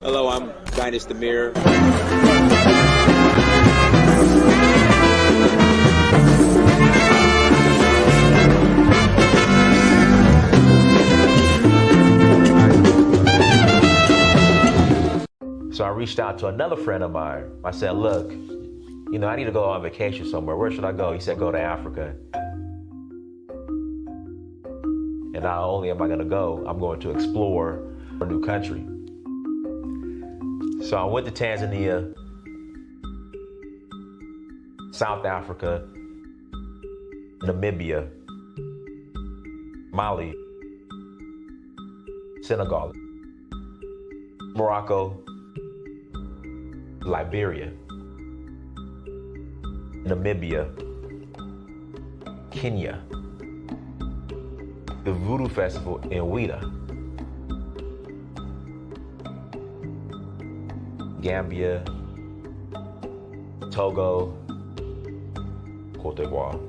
Hello, I'm Dinus the Mirror. So I reached out to another friend of mine. I said, look, I need to go on vacation somewhere. Where should I go? He said, go to Africa. And not only am I going to go, I'm going to explore a new country. So I went to Tanzania, South Africa, Namibia, Mali, Senegal, Morocco, Liberia, Namibia, Kenya, the Voodoo Festival in Ouida, Gambia, Togo, Cote d'Ivoire.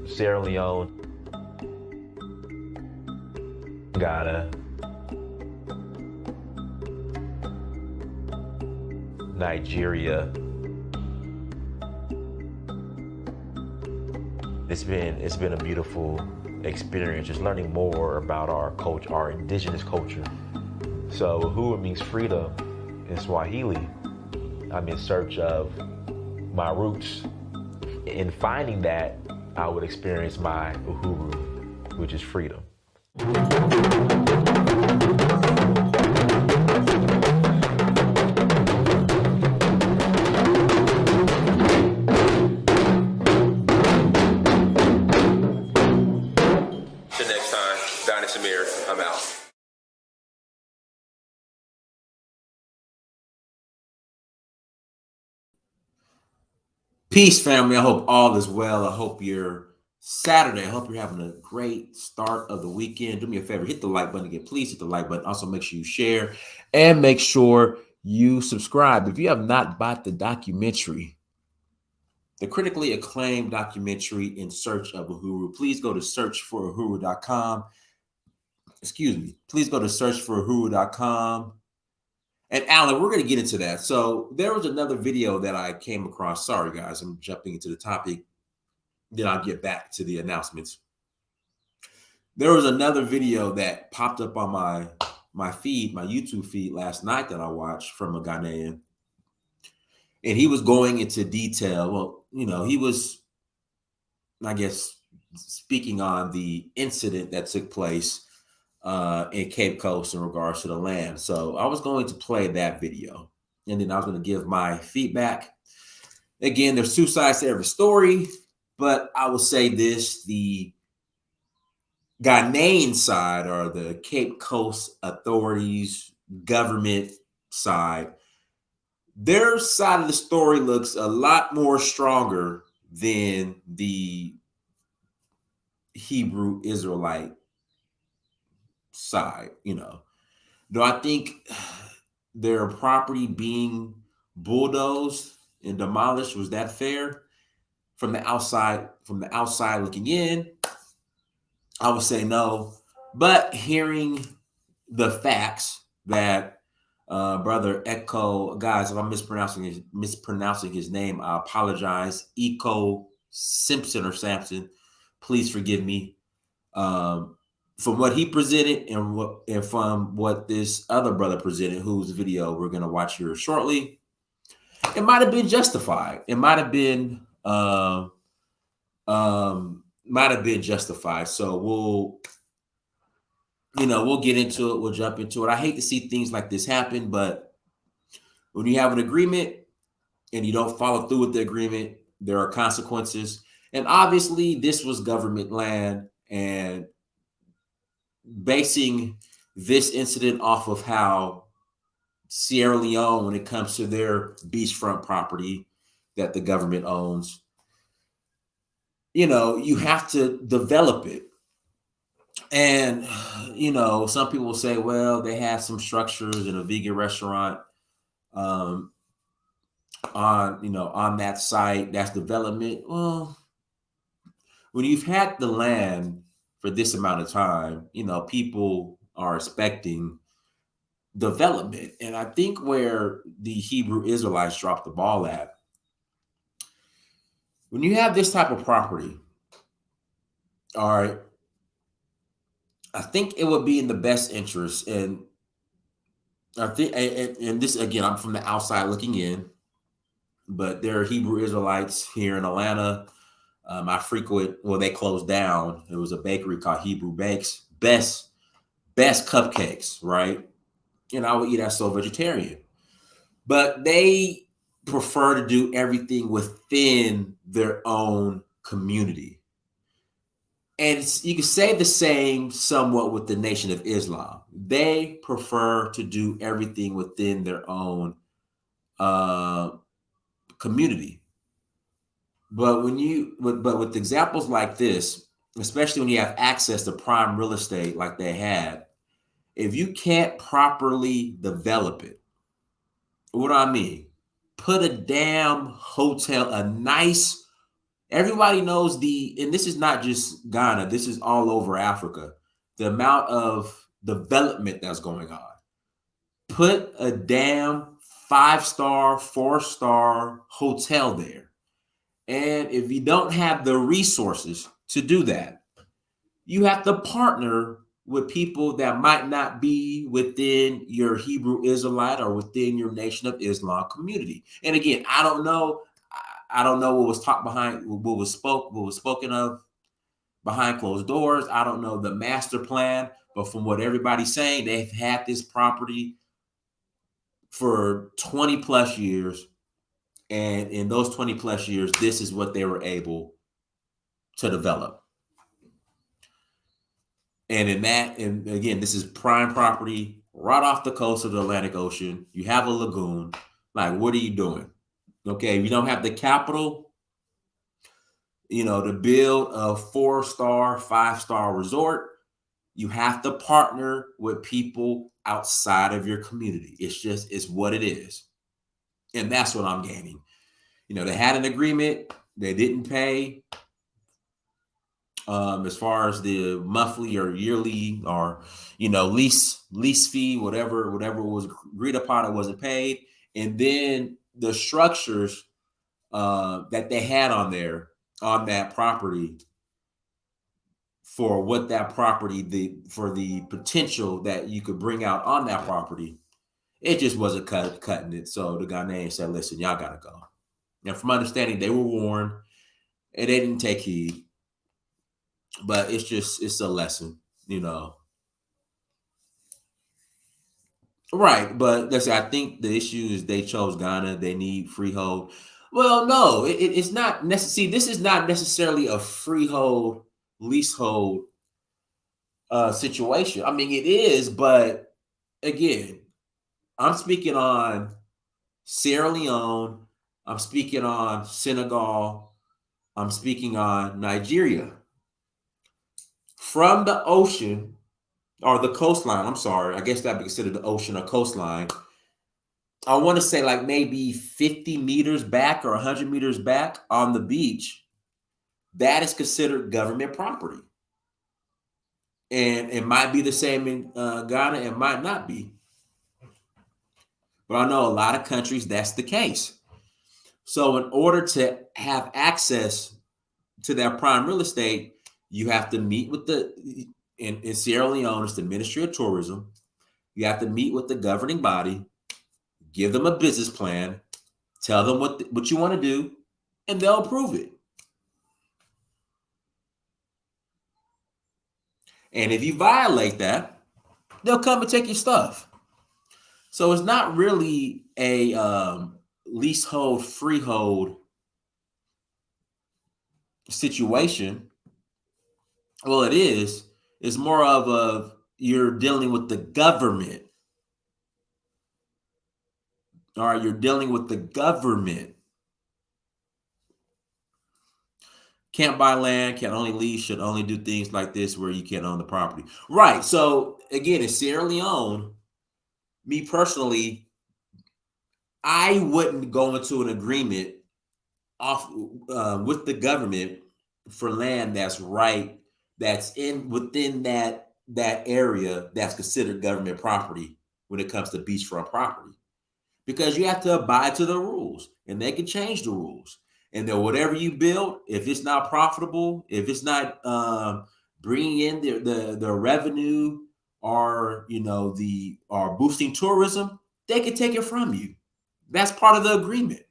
Sierra Leone, Ghana, Nigeria. It's been a beautiful experience, just learning more about our culture, our indigenous culture. So Uhuru means freedom in Swahili. I'm in search of my roots. In finding that, I would experience my Uhuru, which is freedom. Till next time, Dinus the Mirror. I'm out. Peace, family. I hope all is well. I hope you're Saturday. I hope you're having a great start of the weekend. Do me a favor, hit the like button again. Please hit the like button. Also, make sure you share and make sure you subscribe. If you have not bought the documentary, the critically acclaimed documentary In Search of Uhuru, please go to searchforuhuru.com. Excuse me. Please go to searchforuhuru.com. And Alan, we're going to get into that. So there was another video that I came across. Sorry, guys, I'm jumping into the topic. Then I'll get back to the announcements. There was another video that popped up on my feed, my YouTube feed last night that I watched from a Ghanaian. And he was going into detail. Well, he was, I guess, speaking on the incident that took place in Cape Coast in regards to the land. So I was going to play that video, and then I was going to give my feedback. Again, there's two sides to every story, but I will say this: the Ghanaian side, or the Cape Coast authorities, government side, their side of the story looks a lot more stronger than the Hebrew Israelite side. Do I think their property being bulldozed and demolished, was that fair? From the outside looking in, I would say no. But hearing the facts that brother Echo, guys, if I'm mispronouncing his name, I apologize. Echo Simpson or Sampson, please forgive me. From what he presented and from what this other brother presented, whose video we're going to watch here shortly, it might have been justified. It might have been justified. So we'll get into it. We'll jump into it. I hate to see things like this happen, but when you have an agreement and you don't follow through with the agreement, there are consequences. And obviously, this was government land, and basing this incident off of how Sierra Leone, when it comes to their beachfront property that the government owns, you have to develop it. And, some people will say, well, they have some structures in a vegan restaurant on that site. That's development. Well, when you've had the land for this amount of time, people are expecting development. And I think where the Hebrew Israelites dropped the ball at, when you have this type of property, all right, I think it would be in the best interest. And I think, and this again, I'm from the outside looking in, but there are Hebrew Israelites here in Atlanta. I frequent, well, they closed down. It was a bakery called Hebrew Bakes. Best cupcakes, right? And I would eat as so vegetarian. But they prefer to do everything within their own community. And you can say the same somewhat with the Nation of Islam. They prefer to do everything within their own community. But with examples like this, especially when you have access to prime real estate like they had, if you can't properly develop it, what do I mean? Put a damn hotel, a nice, everybody knows and this is not just Ghana, this is all over Africa, the amount of development that's going on. Put a damn 5-star, 4-star hotel there. And if you don't have the resources to do that, you have to partner with people that might not be within your Hebrew Israelite or within your Nation of Islam community. And again, I don't know what was talked behind, what was spoken of behind closed doors. I don't know the master plan, but from what everybody's saying, they've had this property for 20 plus years. And in those 20 plus years, this is what they were able to develop. And and again, this is prime property right off the coast of the Atlantic Ocean. You have a lagoon. Like, what are you doing? Okay, if you don't have the capital, to build a 4-star, 5-star resort, you have to partner with people outside of your community. It's what it is. And that's what I'm gaining. They had an agreement. They didn't pay. As far as the monthly or yearly or lease fee, whatever was agreed upon, it wasn't paid. And then the structures that they had on that property for what that property, for the potential that you could bring out on that property, it just wasn't cutting it. So the Ghanaians said, listen, y'all gotta go. And from my understanding, they were warned and they didn't take heed. But it's a lesson, Right. But listen, I think the issue is they chose Ghana. They need freehold. Well, no, it's not necessary. This is not necessarily a freehold, leasehold situation. I mean, it is, but again, I'm speaking on Sierra Leone. I'm speaking on Senegal. I'm speaking on Nigeria. From the ocean, or the coastline, I'm sorry, I guess that'd be considered the ocean or coastline. I want to say like maybe 50 meters back or 100 meters back on the beach, that is considered government property. And it might be the same in Ghana, it might not be. But I know a lot of countries, that's the case. So in order to have access to that prime real estate, you have to meet with in Sierra Leone, it's the Ministry of Tourism. You have to meet with the governing body, give them a business plan, tell them what you want to do, and they'll approve it. And if you violate that, they'll come and take your stuff. So it's not really a leasehold, freehold situation. Well, it is. It's more of you're dealing with the government. All right, you're dealing with the government. Can't buy land, can only lease, should only do things like this where you can't own the property. Right. So again, in Sierra Leone, me personally, I wouldn't go into an agreement with the government for land that's right that's within that area that's considered government property when it comes to beachfront property, because you have to abide to the rules, and they can change the rules. And then whatever you build, if it's not profitable, if it's not bringing in the revenue, or or boosting tourism, they can take it from you. That's part of the agreement.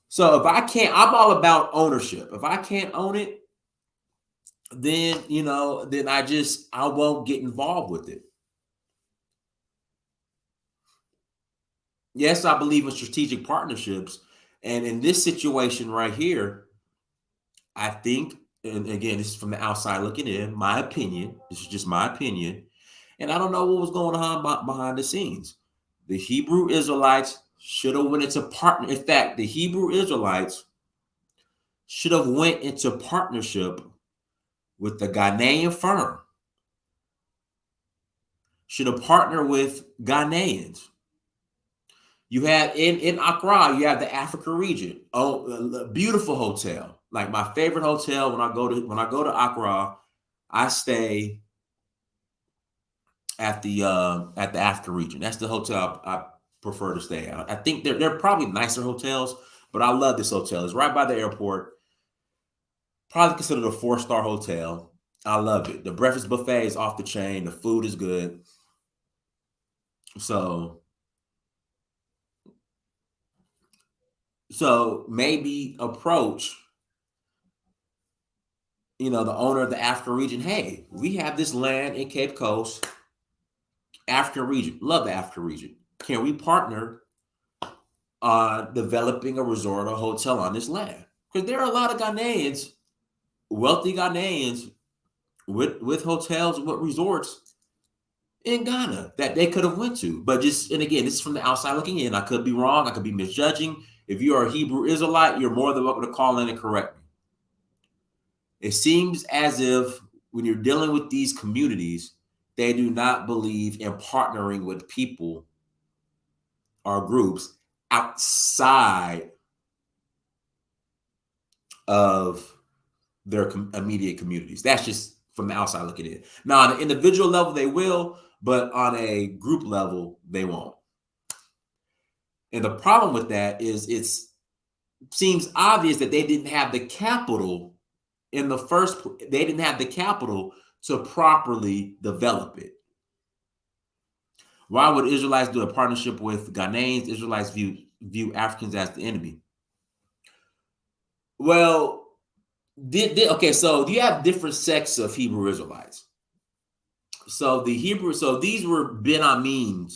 So if I can't, I'm all about ownership. If I can't own it, then then I won't get involved with it. Yes, I believe in strategic partnerships. And in this situation right here, I think, and again, this is from the outside looking in, my opinion. This is just my opinion. And I don't know what was going on behind the scenes. The Hebrew Israelites should have went into partner. In fact, the Hebrew Israelites should have went into partnership with the Ghanaian firm. Should have partnered with Ghanaians. You have in Accra, you have the Africa region. Oh, a beautiful hotel. Like my favorite hotel when I go to Accra, I stay at the Africa region. That's the hotel I prefer to stay at. I think they're probably nicer hotels, but I love this hotel. It's right by the airport. Probably considered a 4-star hotel. I love it. The breakfast buffet is off the chain. The food is good. So maybe approach, the owner of the Africa region. Hey, we have this land in Cape Coast, African region. Love the Africa region. Can we partner on developing a resort or hotel on this land? Because there are a lot of Ghanaians, wealthy Ghanaians, with hotels, with resorts in Ghana that they could have went to. But and again, this is from the outside looking in. I could be wrong. I could be misjudging. If you are a Hebrew Israelite, you're more than welcome to call in and correct me. It seems as if when you're dealing with these communities, they do not believe in partnering with people or groups outside of their immediate communities. That's just from the outside looking in. Now, on an individual level, they will, but on a group level, they won't. And the problem with that is it seems obvious that they didn't have the capital they didn't have the capital to properly develop it. Why would Israelites do a partnership with Ghanaians? Israelites view Africans as the enemy. Well, okay, so you have different sects of Hebrew Israelites. So these were Benamin.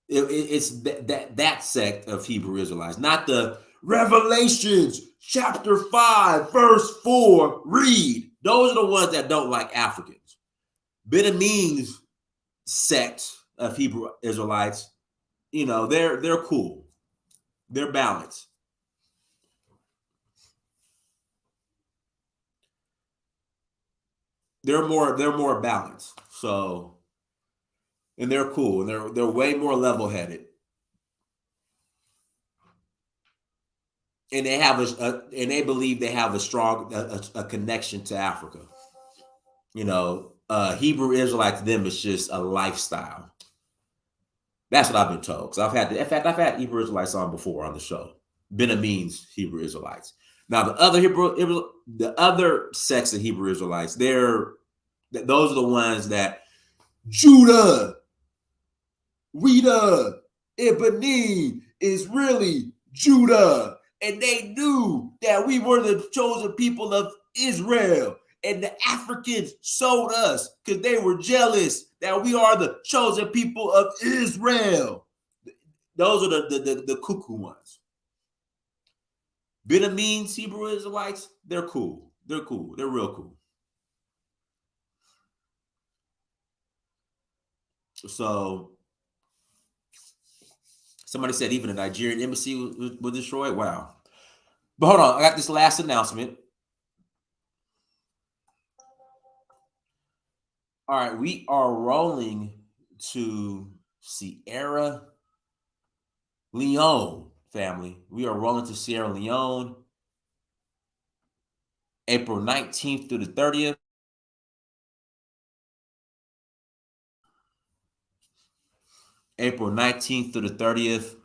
It's that sect of Hebrew Israelites, not the Revelations chapter 5, verse 4, read. Those are the ones that don't like Africans. Benamin's sect of Hebrew Israelites, they're cool. They're balanced. They're more balanced. So, and they're cool, and they're way more level-headed. And they have and they believe they have a strong a connection to Africa. Hebrew Israelite to them is just a lifestyle. That's what I've been told. Because I've had Hebrew Israelites on before on the show. Benamin's Hebrew Israelites. Now the other sects of Hebrew Israelites, those are the ones that Judah, Rita, Ebony is really Judah. And they knew that we were the chosen people of Israel. And the Africans sold us because they were jealous that we are the chosen people of Israel. Those are the cuckoo ones. Benamin's Hebrew Israelites, they're cool. They're cool. They're real cool. So somebody said even the Nigerian embassy was destroyed. Wow. But hold on, I got this last announcement. All right, we are rolling to Sierra Leone, family. We are rolling to Sierra Leone. April 19th through the 30th. April 19th through the 30th,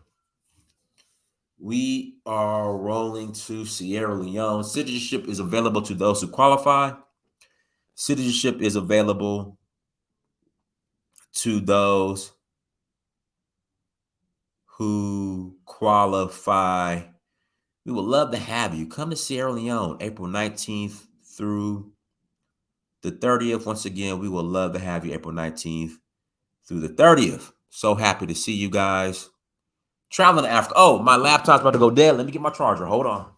we are rolling to Sierra Leone. Citizenship is available to those who qualify. Citizenship is available to those who qualify. We would love to have you. Come to Sierra Leone, April 19th through the 30th. Once again, we would love to have you April 19th through the 30th. So happy to see you guys. Traveling to Africa. Oh, my laptop's about to go dead. Let me get my charger. Hold on.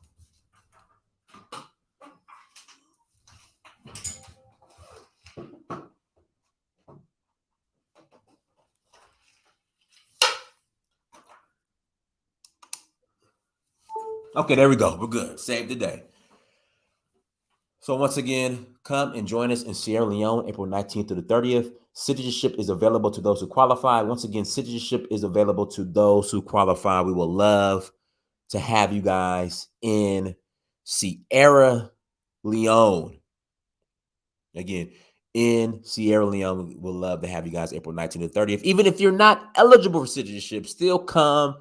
Okay, there we go. We're good. Save the day. So once again, come and join us in Sierra Leone, April 19th to the 30th. Citizenship is available to those who qualify. Once again, citizenship is available to those who qualify. We will love to have you guys in Sierra Leone. Again, in Sierra Leone, we'll love to have you guys April 19th to 30th. Even if you're not eligible for citizenship, still come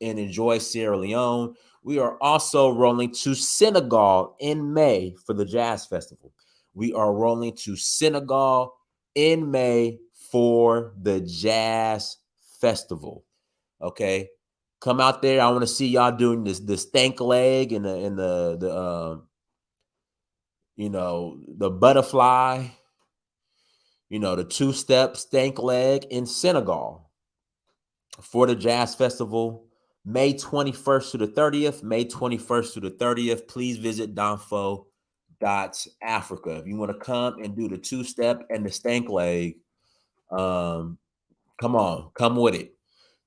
and enjoy Sierra Leone. We are also rolling to Senegal in May for the Jazz Festival. We are rolling to Senegal in May for the Jazz Festival. Okay, come out there. I want to see y'all doing the stank leg and the the butterfly. The two-step stank leg in Senegal for the Jazz Festival, May 21st to the 30th. May 21st to the 30th. Please visit Danfo.Africa. If you want to come and do the two-step and the stank leg, come on, come with it.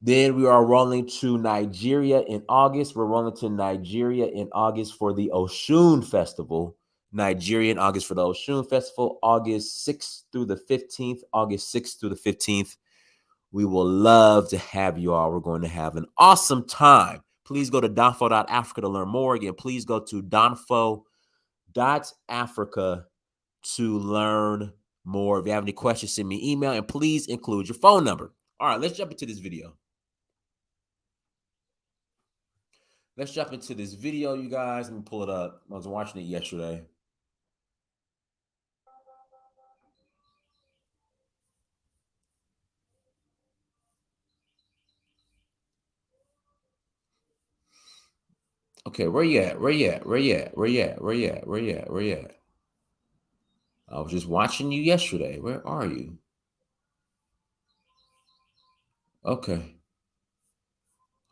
Then we are rolling to Nigeria in August. We're rolling to Nigeria in August for the Osun Festival. Nigeria in August for the Osun Festival, August 6th through the 15th. August 6th through the 15th. We will love to have you all. We're going to have an awesome time. Please go to donfo.africa to learn more. Again, please go to donfo.africa to learn more. If you have any questions, send me an email, and please include your phone number. All right, let's jump into this video. Let's jump into this video, you guys. Let me pull it up. I was watching it yesterday. Okay, where you at? Where you at? Where you at? Where you at? Where you at? Where you at? Where you at? I was just watching you yesterday. Where are you? Okay.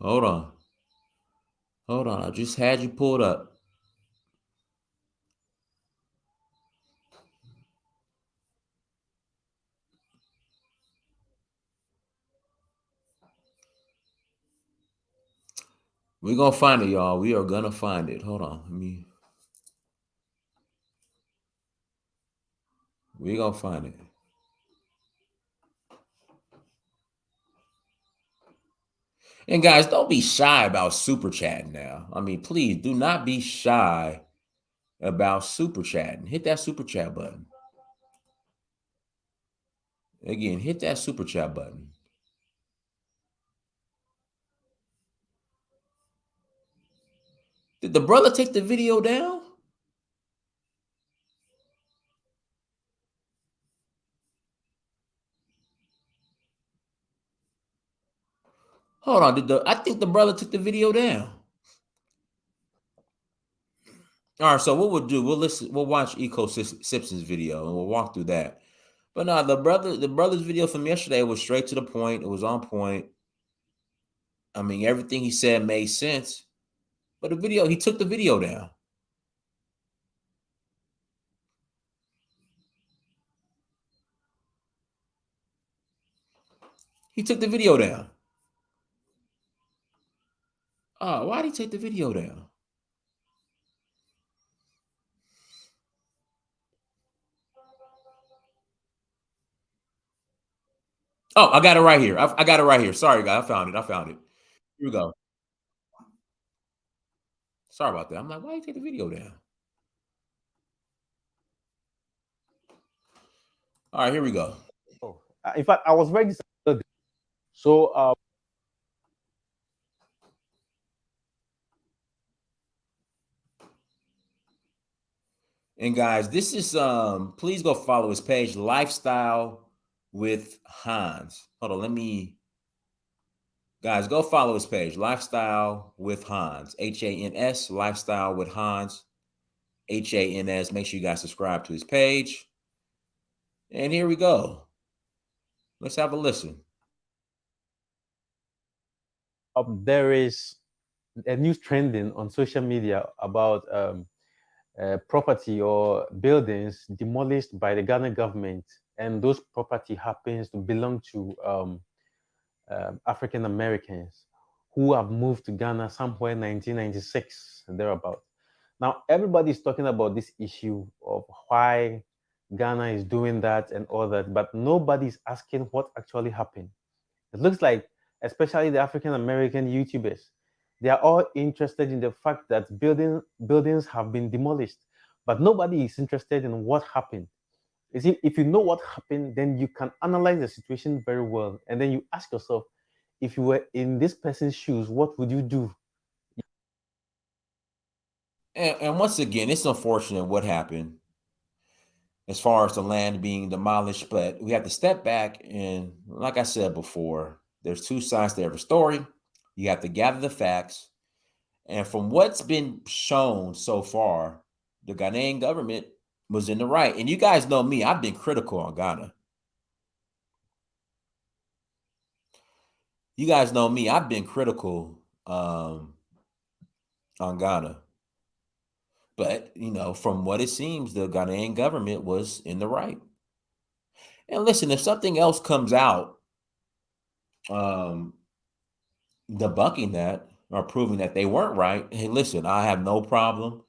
Hold on. Hold on. I just had you pulled up. We're going to find it, y'all. We are going to find it. Hold on. We're going to find it. And guys, don't be shy about super chatting now. I mean, please do not be shy about super chatting. Hit that super chat button. Again, hit that super chat button. Did the brother take the video down? Hold on. I think the brother took the video down. All right, so what we'll do, we'll watch Eco Simpson's video and we'll walk through that. But no, the brother's video from yesterday was straight to the point. It was on point. I mean, everything he said made sense. But he took the video down. He took the video down. Oh, why did he take the video down? Oh, I got it right here. I got it right here. Sorry, guys. I found it. Here we go. Sorry about that. I'm like, why did he take the video down? All right, here we go. Oh, in fact, I was very disappointed. So, And guys, this is please go follow his page, Lifestyle with Hans. Hold on, let me guys go follow his page, Lifestyle with Hans. Hans, Lifestyle with Hans. Hans. Make sure you guys subscribe to his page. And here we go. Let's have a listen. there is a news trending on social media about property or buildings demolished by the Ghana government, and those property happens to belong to African Americans who have moved to Ghana somewhere in 1996 and thereabout. Now everybody's talking about this issue of why Ghana is doing that and all that, but nobody's asking what actually happened. It looks like, especially the African American YouTubers, they are all interested in the fact that buildings have been demolished, but nobody is interested in what happened. You see, if you know what happened, then you can analyze the situation very well, and then you ask yourself, if you were in this person's shoes, what would you do? And once again, it's unfortunate what happened as far as the land being demolished, but we have to step back and, like I said before, there's two sides to every story. You have to gather the facts. And from what's been shown so far, the Ghanaian government was in the right. And you guys know me, I've been critical on Ghana. You guys know me, I've been critical on Ghana. But, from what it seems, the Ghanaian government was in the right. And listen, if something else comes out debunking that or proving that they weren't right, hey, listen, I have no problem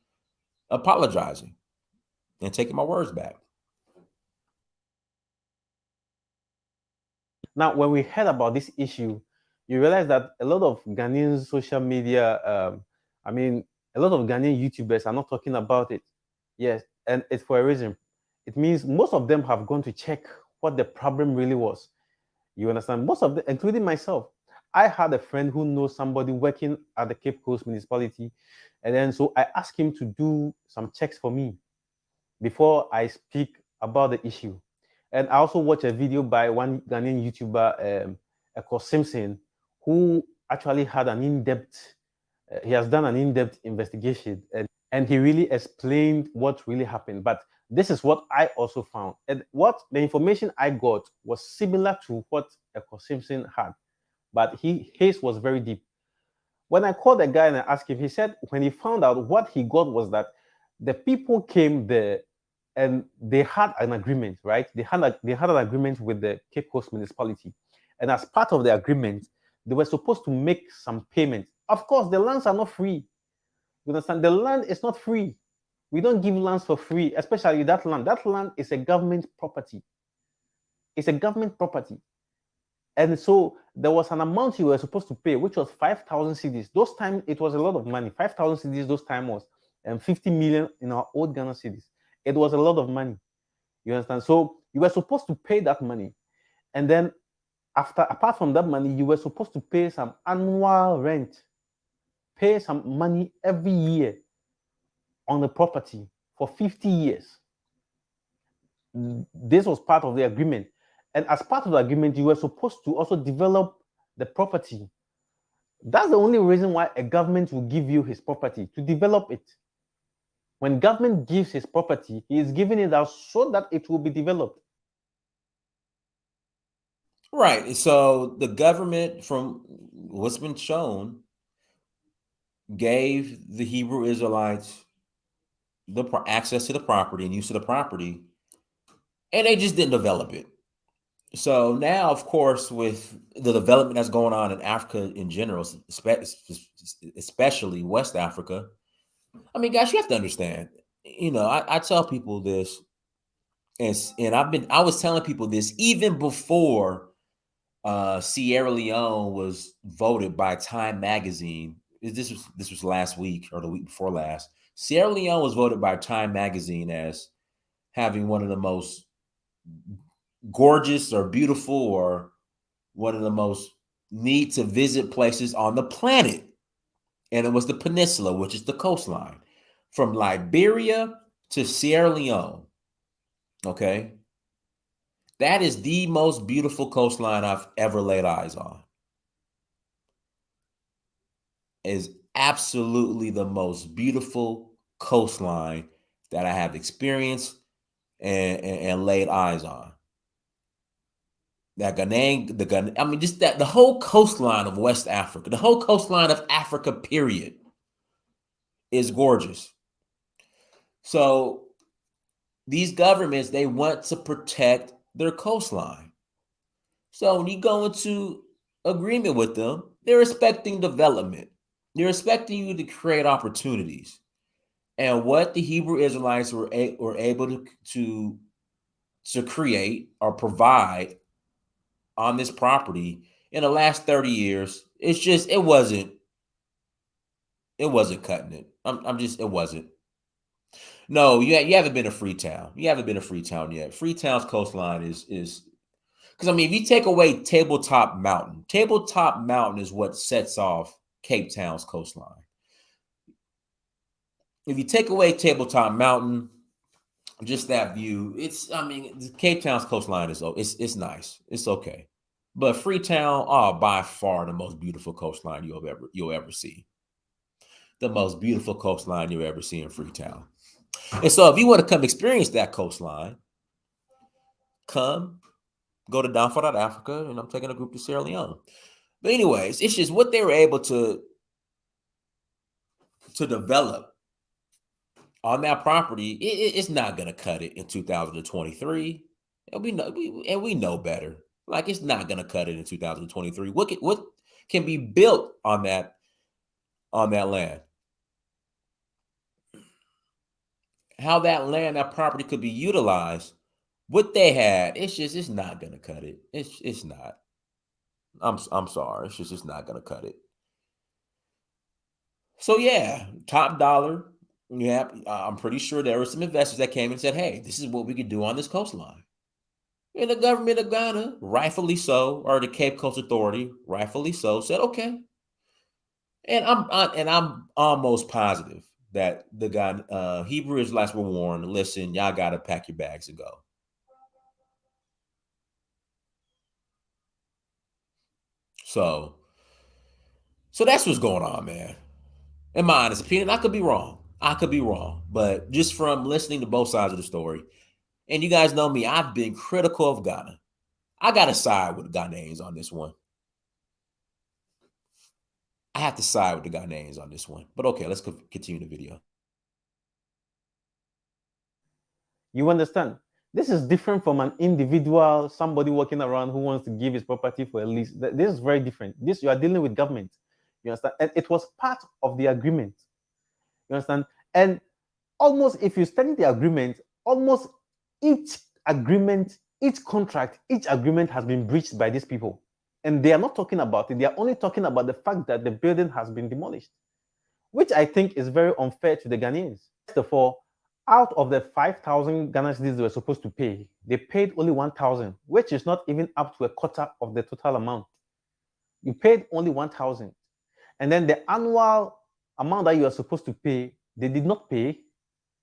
apologizing and taking my words back. Now, when we heard about this issue, you realize that a lot of Ghanaian social media, I mean, a lot of Ghanaian YouTubers are not talking about it. Yes, and it's for a reason. It means most of them have gone to check what the problem really was. You understand? Most of them, including myself. I had a friend who knows somebody working at the Cape Coast municipality. And then so I asked him to do some checks for me before I speak about the issue. And I also watched a video by one Ghanaian YouTuber, Eko Simpson, who actually had an in-depth, he has done an in-depth investigation, and he really explained what really happened. But this is what I also found. And what the information I got was similar to what Eko Simpson had, but his was very deep. When I called the guy and I asked him, he said when he found out, what he got was that the people came there and they had an agreement, right? They had an agreement with the Cape Coast municipality, and as part of the agreement, they were supposed to make some payment. Of course, the lands are not free. You understand? The land is not free. We don't give lands for free, especially that land. That land is a government property. It's a government property. And so there was an amount you were supposed to pay, which was 5,000 cedis. Those time it was a lot of money. 5,000 cedis those time was 50 million in our old Ghana cedis. It was a lot of money. You understand? So you were supposed to pay that money. And then apart from that money, you were supposed to pay some annual rent, pay some money every year on the property for 50 years. This was part of the agreement. And as part of the agreement, you were supposed to also develop the property. That's the only reason why a government will give you his property, to develop it. When government gives his property, he is giving it out so that it will be developed. Right. So the government, from what's been shown, gave the Hebrew Israelites the access to the property and use of the property, and they just didn't develop it. So now, of course, with the development that's going on in Africa in general, especially West Africa, I mean, guys, you have to understand. I tell people this, and I was telling people this even before Sierra Leone was voted by Time Magazine. This was last week or the week before last. Sierra Leone was voted by Time Magazine as having one of the most gorgeous or beautiful or one of the most need to visit places on the planet. And it was the peninsula, which is the coastline from Liberia to Sierra Leone. Okay. That is the most beautiful coastline I've ever laid eyes on. Is absolutely the most beautiful coastline that I have experienced and laid eyes on. That Ghanaian, I mean, just that the whole coastline of West Africa, the whole coastline of Africa, period, is gorgeous. So these governments, they want to protect their coastline. So when you go into agreement with them, they're expecting development. They're expecting you to create opportunities. And what the Hebrew Israelites were able to create or provide on this property in the last 30 years, it's just it wasn't cutting it. It wasn't. No, you haven't been to Freetown. You haven't been to Freetown yet. Freetown's coastline is because I mean, if you take away Tabletop Mountain is what sets off Cape Town's coastline. If you take away Tabletop Mountain, just that view, Cape Town's coastline is it's nice. It's okay. But Freetown, by far the most beautiful coastline you'll ever see. The most beautiful coastline you'll ever see in Freetown. And so if you want to come experience that coastline, go to Downfall Africa, and I'm taking a group to Sierra Leone. But anyways, it's just what they were able to develop on that property. It's not going to cut it in 2023. And we know better. Like, it's not going to cut it in 2023. What can be built on that land? How that property could be utilized, what they had, it's not going to cut it. It's not. I'm sorry. It's not going to cut it. So yeah, top dollar. Yeah, I'm pretty sure there were some investors that came and said, "Hey, this is what we could do on this coastline." And the government of Ghana, rightfully so, or the Cape Coast Authority, rightfully so, said, "Okay." And I'm almost positive that the Hebrew Israelites were warned. Listen, y'all got to pack your bags and go. So that's what's going on, man. In my honest opinion, I could be wrong. But just from listening to both sides of the story, and you guys know me, I've been critical of Ghana. I got to side with the Ghanaians on this one. I have to side with the Ghanaians on this one. But okay, let's continue the video. You understand? This is different from an individual, somebody walking around who wants to give his property for a lease. This is very different. This, you are dealing with government. You understand? And it was part of the agreement. You understand? And almost, if you study the agreement, almost each agreement, each contract, each agreement has been breached by these people. And they are not talking about it. They are only talking about the fact that the building has been demolished, which I think is very unfair to the Ghanaians. First of all, out of the 5,000 Ghana cedis they were supposed to pay, they paid only 1,000, which is not even up to a quarter of the total amount. You paid only 1,000. And then the annual amount that you are supposed to pay, they did not pay.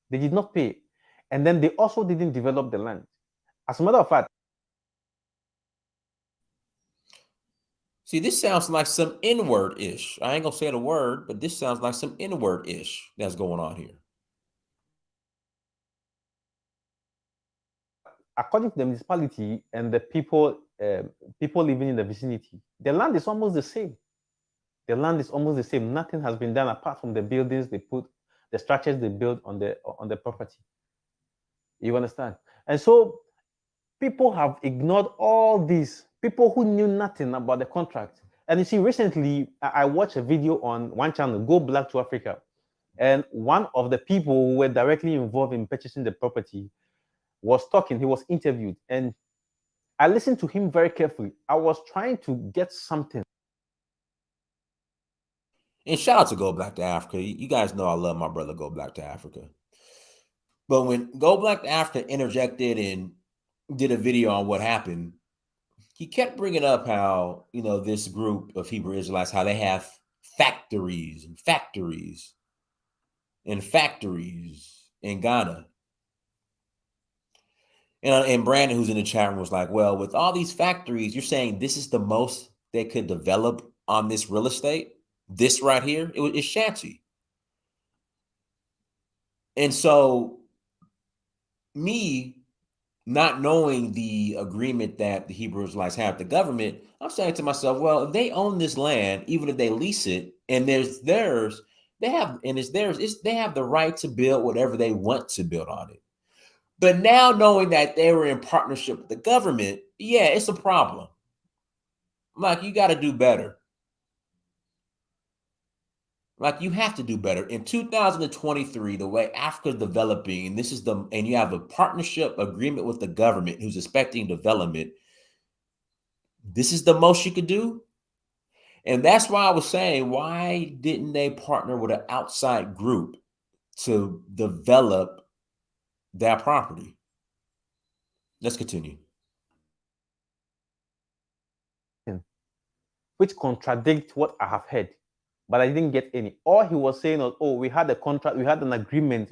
They did not pay. And then they also didn't develop the land. As a matter of fact, see, this sounds like some N-word-ish. I ain't going to say the word, but this sounds like some N-word-ish that's going on here. According to the municipality and the people living in the vicinity, the land is almost the same. The land is almost the same. Nothing has been done apart from the buildings they put, the structures they built on the property. You understand? And so people have ignored all these people who knew nothing about the contract. And you see, recently I watched a video on one channel, Go Black to Africa, and one of the people who were directly involved in purchasing the property was talking. He was interviewed, and I listened to him very carefully. I was trying to get something. And shout out to Go Black to Africa. You guys know I love my brother Go Black to Africa. But when Go Black to Africa interjected and did a video on what happened, he kept bringing up how, this group of Hebrew Israelites, how they have factories and factories and factories in Ghana. And Brandon, who's in the chat room, was like, well, with all these factories, you're saying this is the most they could develop on this real estate? This right here? It's shanty. And so me not knowing the agreement that the Hebrew Israelites have with the government, I'm saying to myself, well, if they own this land, even if they lease it and there's theirs, they have the right to build whatever they want to build on it. But now knowing that they were in partnership with the government, yeah, it's a problem. Like, you got to do better. Like, you have to do better. In 2023, the way Africa's developing, and you have a partnership agreement with the government who's expecting development, this is the most you could do. And that's why I was saying, why didn't they partner with an outside group to develop that property? Let's continue. Which contradict what I have heard, but I didn't get any. All he was saying was, oh, we had a contract, we had an agreement,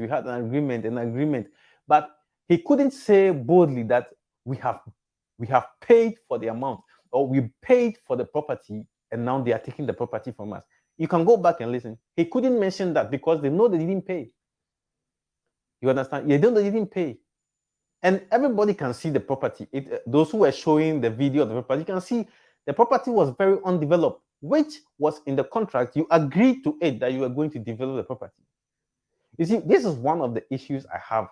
but he couldn't say boldly that we have paid for the amount, or we paid for the property and now they are taking the property from us. You can go back and listen. He couldn't mention that because they know they didn't pay. You understand? They didn't pay. And everybody can see the property. Those who were showing the video of the property, you can see the property was very undeveloped, which was in the contract. You agreed to it that you were going to develop the property. You see, this is one of the issues I have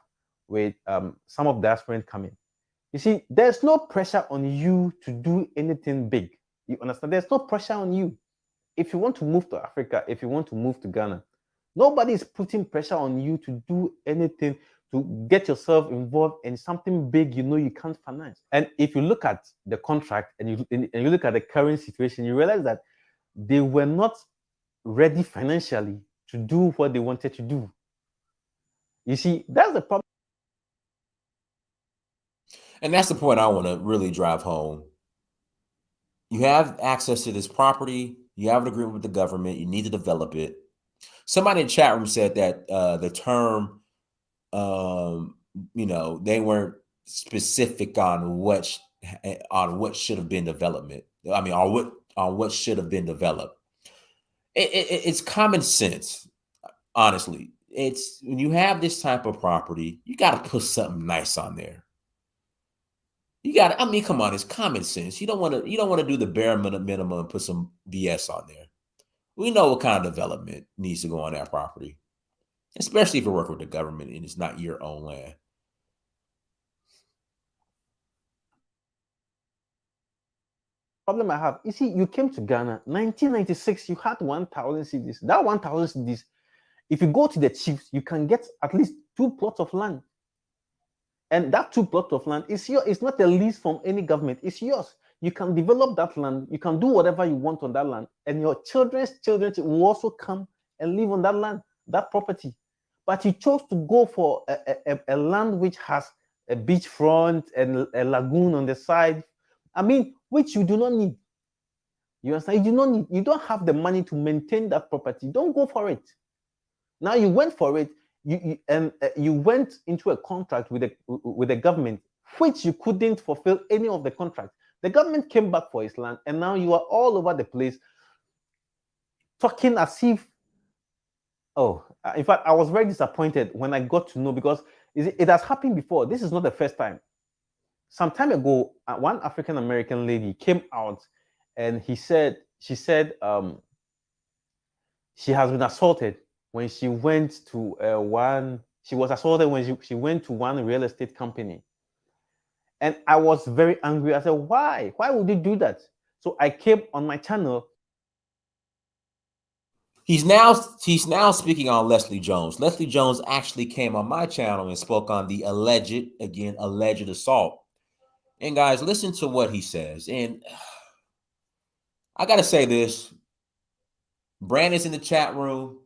with some of the aspirants coming. You see, there's no pressure on you to do anything big. You understand? There's no pressure on you. If you want to move to Africa, if you want to move to Ghana, nobody is putting pressure on you to do anything, to get yourself involved in something big you can't finance. And if you look at the contract and you look at the current situation, you realize that they were not ready financially to do what they wanted to do. You see, that's the problem. And that's the point I want to really drive home. You have access to this property. You have an agreement with the government. You need to develop it. Somebody in the chat room said that the term, they weren't specific on what should have been development. I mean, on what should have been developed. It's common sense, honestly. It's when you have this type of property, you got to put something nice on there. You got to, I mean, come on, it's common sense. You don't want to do the bare minimum and put some BS on there. We know what kind of development needs to go on that property, especially if you're working with the government and it's not your own land. Problem I have, you see, you came to Ghana, 1996, you had 1,000 cedis. That 1,000 cedis, if you go to the chiefs, you can get at least 2 plots of land. And that 2 plots of land is yours. It's not a lease from any government. It's yours. You can develop that land. You can do whatever you want on that land. And your children's children will also come and live on that land, that property. But you chose to go for a land which has a beachfront and a lagoon on the side. I mean, which you do not need. You understand? You do not need. You don't have the money to maintain that property. Don't go for it. Now you went for it. You went into a contract with the government, which you couldn't fulfill any of the contract. The government came back for its land, and now you are all over the place talking as if, in fact, I was very disappointed when I got to know, because it has happened before. This is not the first time. Some time ago, one African American lady came out and she said she has been assaulted when she went to she was assaulted when she went to one real estate company. And I was very angry. I said, why? Why would you do that? So I came on my channel. He's now speaking on Leslie Jones. Leslie Jones actually came on my channel and spoke on the alleged assault. And guys, listen to what he says. And I got to say this. Brandon's in the chat room.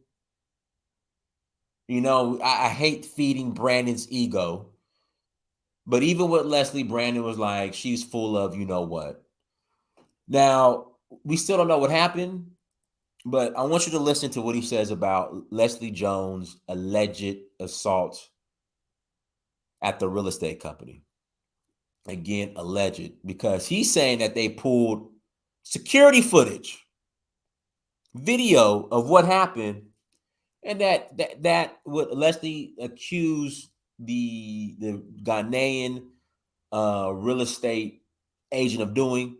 I hate feeding Brandon's ego. But even with Leslie, Brandon was like, she's full of you know what. Now, we still don't know what happened, but I want you to listen to what he says about Leslie Jones' alleged assault at the real estate company. Again, alleged, because he's saying that they pulled security footage, video of what happened, and that what Leslie accused the Ghanaian real estate agent of doing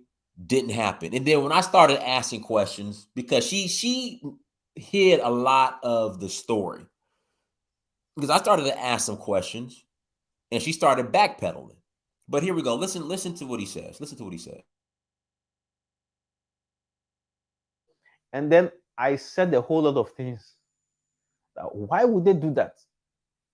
didn't happen. And then when I started asking questions, because she hid a lot of the story, because I started to ask some questions, and she started backpedaling. But here we go. Listen to what he says. Listen to what he said. And then I said a whole lot of things. Why would they do that?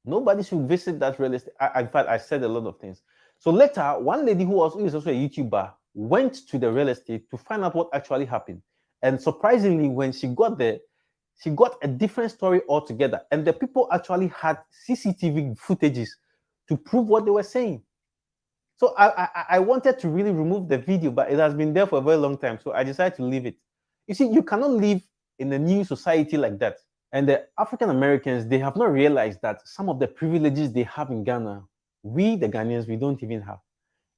Nobody should visit that real estate. In fact, I said a lot of things. So later, one lady who is also a YouTuber went to the real estate to find out what actually happened. And surprisingly, when she got there, she got a different story altogether. And the people actually had CCTV footages to prove what they were saying. So I wanted to really remove the video, but it has been there for a very long time. So I decided to leave it. You see, you cannot live in a new society like that. And the African Americans, they have not realized that some of the privileges they have in Ghana, we, the Ghanaians, we don't even have.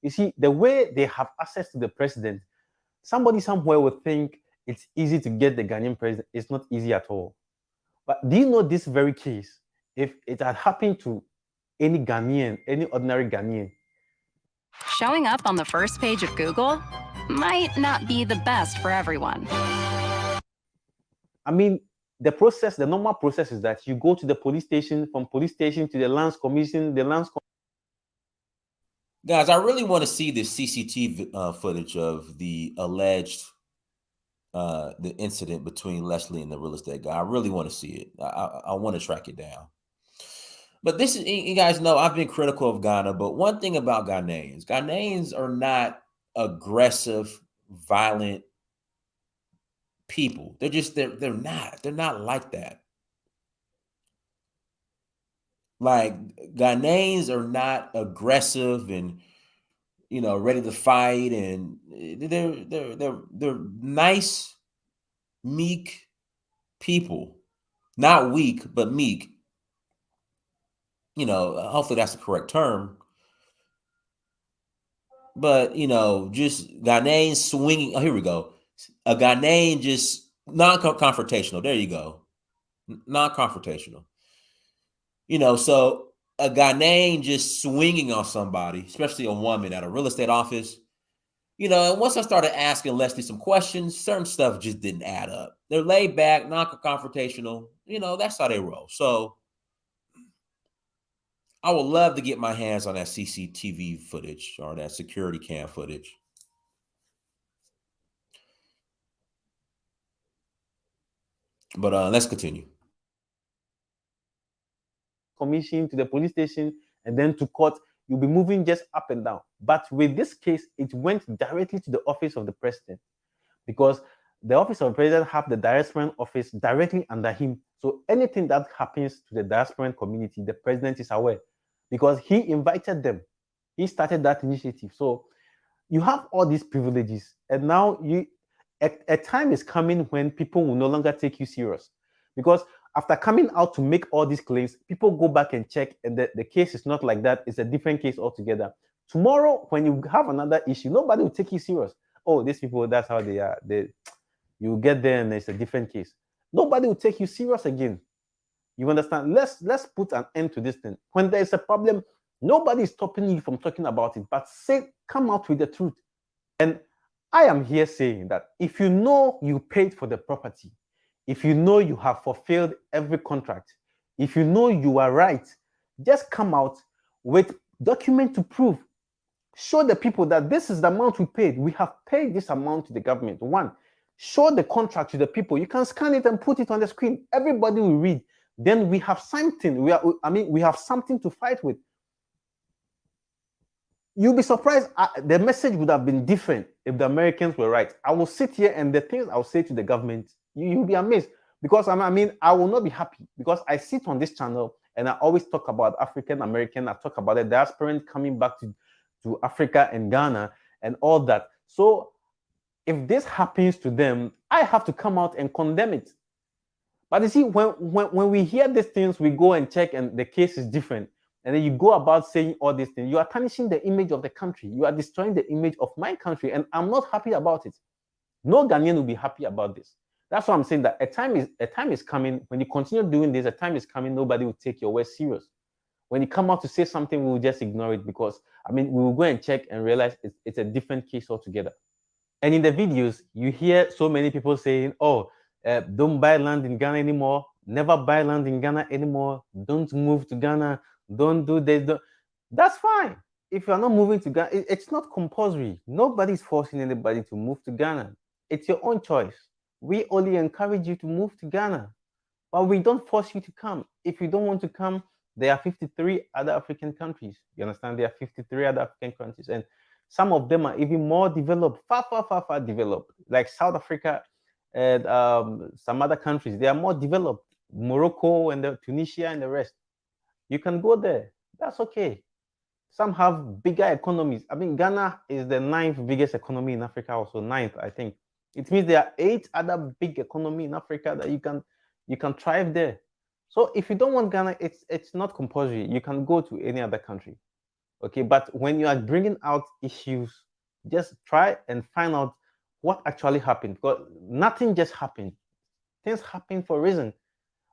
You see, the way they have access to the president, somebody somewhere would think it's easy to get the Ghanaian president. It's not easy at all. But do you know this very case? If it had happened to any Ghanaian, any ordinary Ghanaian, Showing up on the first page of Google might not be the best for everyone. I mean, the normal process is that you go to the police station, from police station to the lands commission, Guys, I really want to see this CCTV footage of the alleged the incident between Leslie and the real estate guy. I really want to see it. I want to track it down. But this is, you guys know, I've been critical of Ghana, but one thing about Ghanaians are not aggressive, violent people. They're not like that. Like, Ghanaians are not aggressive and ready to fight, and they're nice, meek people. Not weak, but meek. Hopefully that's the correct term. But, just Ghanaian swinging. Oh, here we go. A Ghanaian just non-confrontational. There you go. Non-confrontational. So a Ghanaian just swinging on somebody, especially a woman at a real estate office. And once I started asking Leslie some questions, certain stuff just didn't add up. They're laid back, non-confrontational. That's how they roll. So I would love to get my hands on that CCTV footage or that security cam footage. But let's continue. commission to the police station and then to court. You'll be moving just up and down. But with this case, it went directly to the office of the president, because the office of the president have the diasporan office directly under him. So anything that happens to the diasporan community, the president is aware, because he invited them. He started that initiative. So you have all these privileges, and now a time is coming when people will no longer take you serious, because after coming out to make all these claims, people go back and check, and the case is not like that. It's a different case altogether. Tomorrow, when you have another issue, nobody will take you serious. Oh, these people, that's how they are. You get there and it's a different case. Nobody will take you serious again. You understand? Let's put an end to this thing. When there is a problem, nobody is stopping you from talking about it, but come out with the truth. And I am here saying that if you know you paid for the property, if you know you have fulfilled every contract, if you know you are right, just come out with document to prove. Show the people that this is the amount we paid. We have paid this amount to the government. One, show the contract to the people. You can scan it and put it on the screen. Everybody will read. Then we have something. We have something to fight with. You'll be surprised. The message would have been different if the Americans were right. I will sit here and the things I'll say to the government, you'll be amazed, because I will not be happy, because I sit on this channel And I always talk about African American. I talk about the diasporan coming back to Africa and Ghana and all that. So if this happens to them, I have to come out and condemn it. But you see, when we hear these things, we go and check, and the case is different. And then you go about saying all these things. You are tarnishing the image of the country. You are destroying the image of my country, and I'm not happy about it. No Ghanaian will be happy about this. That's why I'm saying that a time is coming when you continue doing this. A time is coming. Nobody will take your words serious. When you come out to say something, we will just ignore it because we will go and check and realize it's a different case altogether. And in the videos, you hear so many people saying, "Oh, don't buy land in Ghana anymore. Never buy land in Ghana anymore. Don't move to Ghana. Don't do this." That's fine. If you're not moving to Ghana, it's not compulsory. Nobody's forcing anybody to move to Ghana. It's your own choice. We only encourage you to move to Ghana, but we don't force you to come. If you don't want to come, there are 53 other African countries. You understand? There are 53 other African countries, and some of them are even more developed, far developed, like South Africa and some other countries. They are more developed, Morocco and Tunisia and the rest. You can go there. That's okay. Some have bigger economies. Ghana is the 9th biggest economy in Africa, also 9th, I think. It means there are 8 other big economies in Africa that you can thrive there. So if you don't want Ghana, it's not compulsory. You can go to any other country. Okay, but when you are bringing out issues, just try and find out what actually happened, because nothing just happened. Things happen for a reason.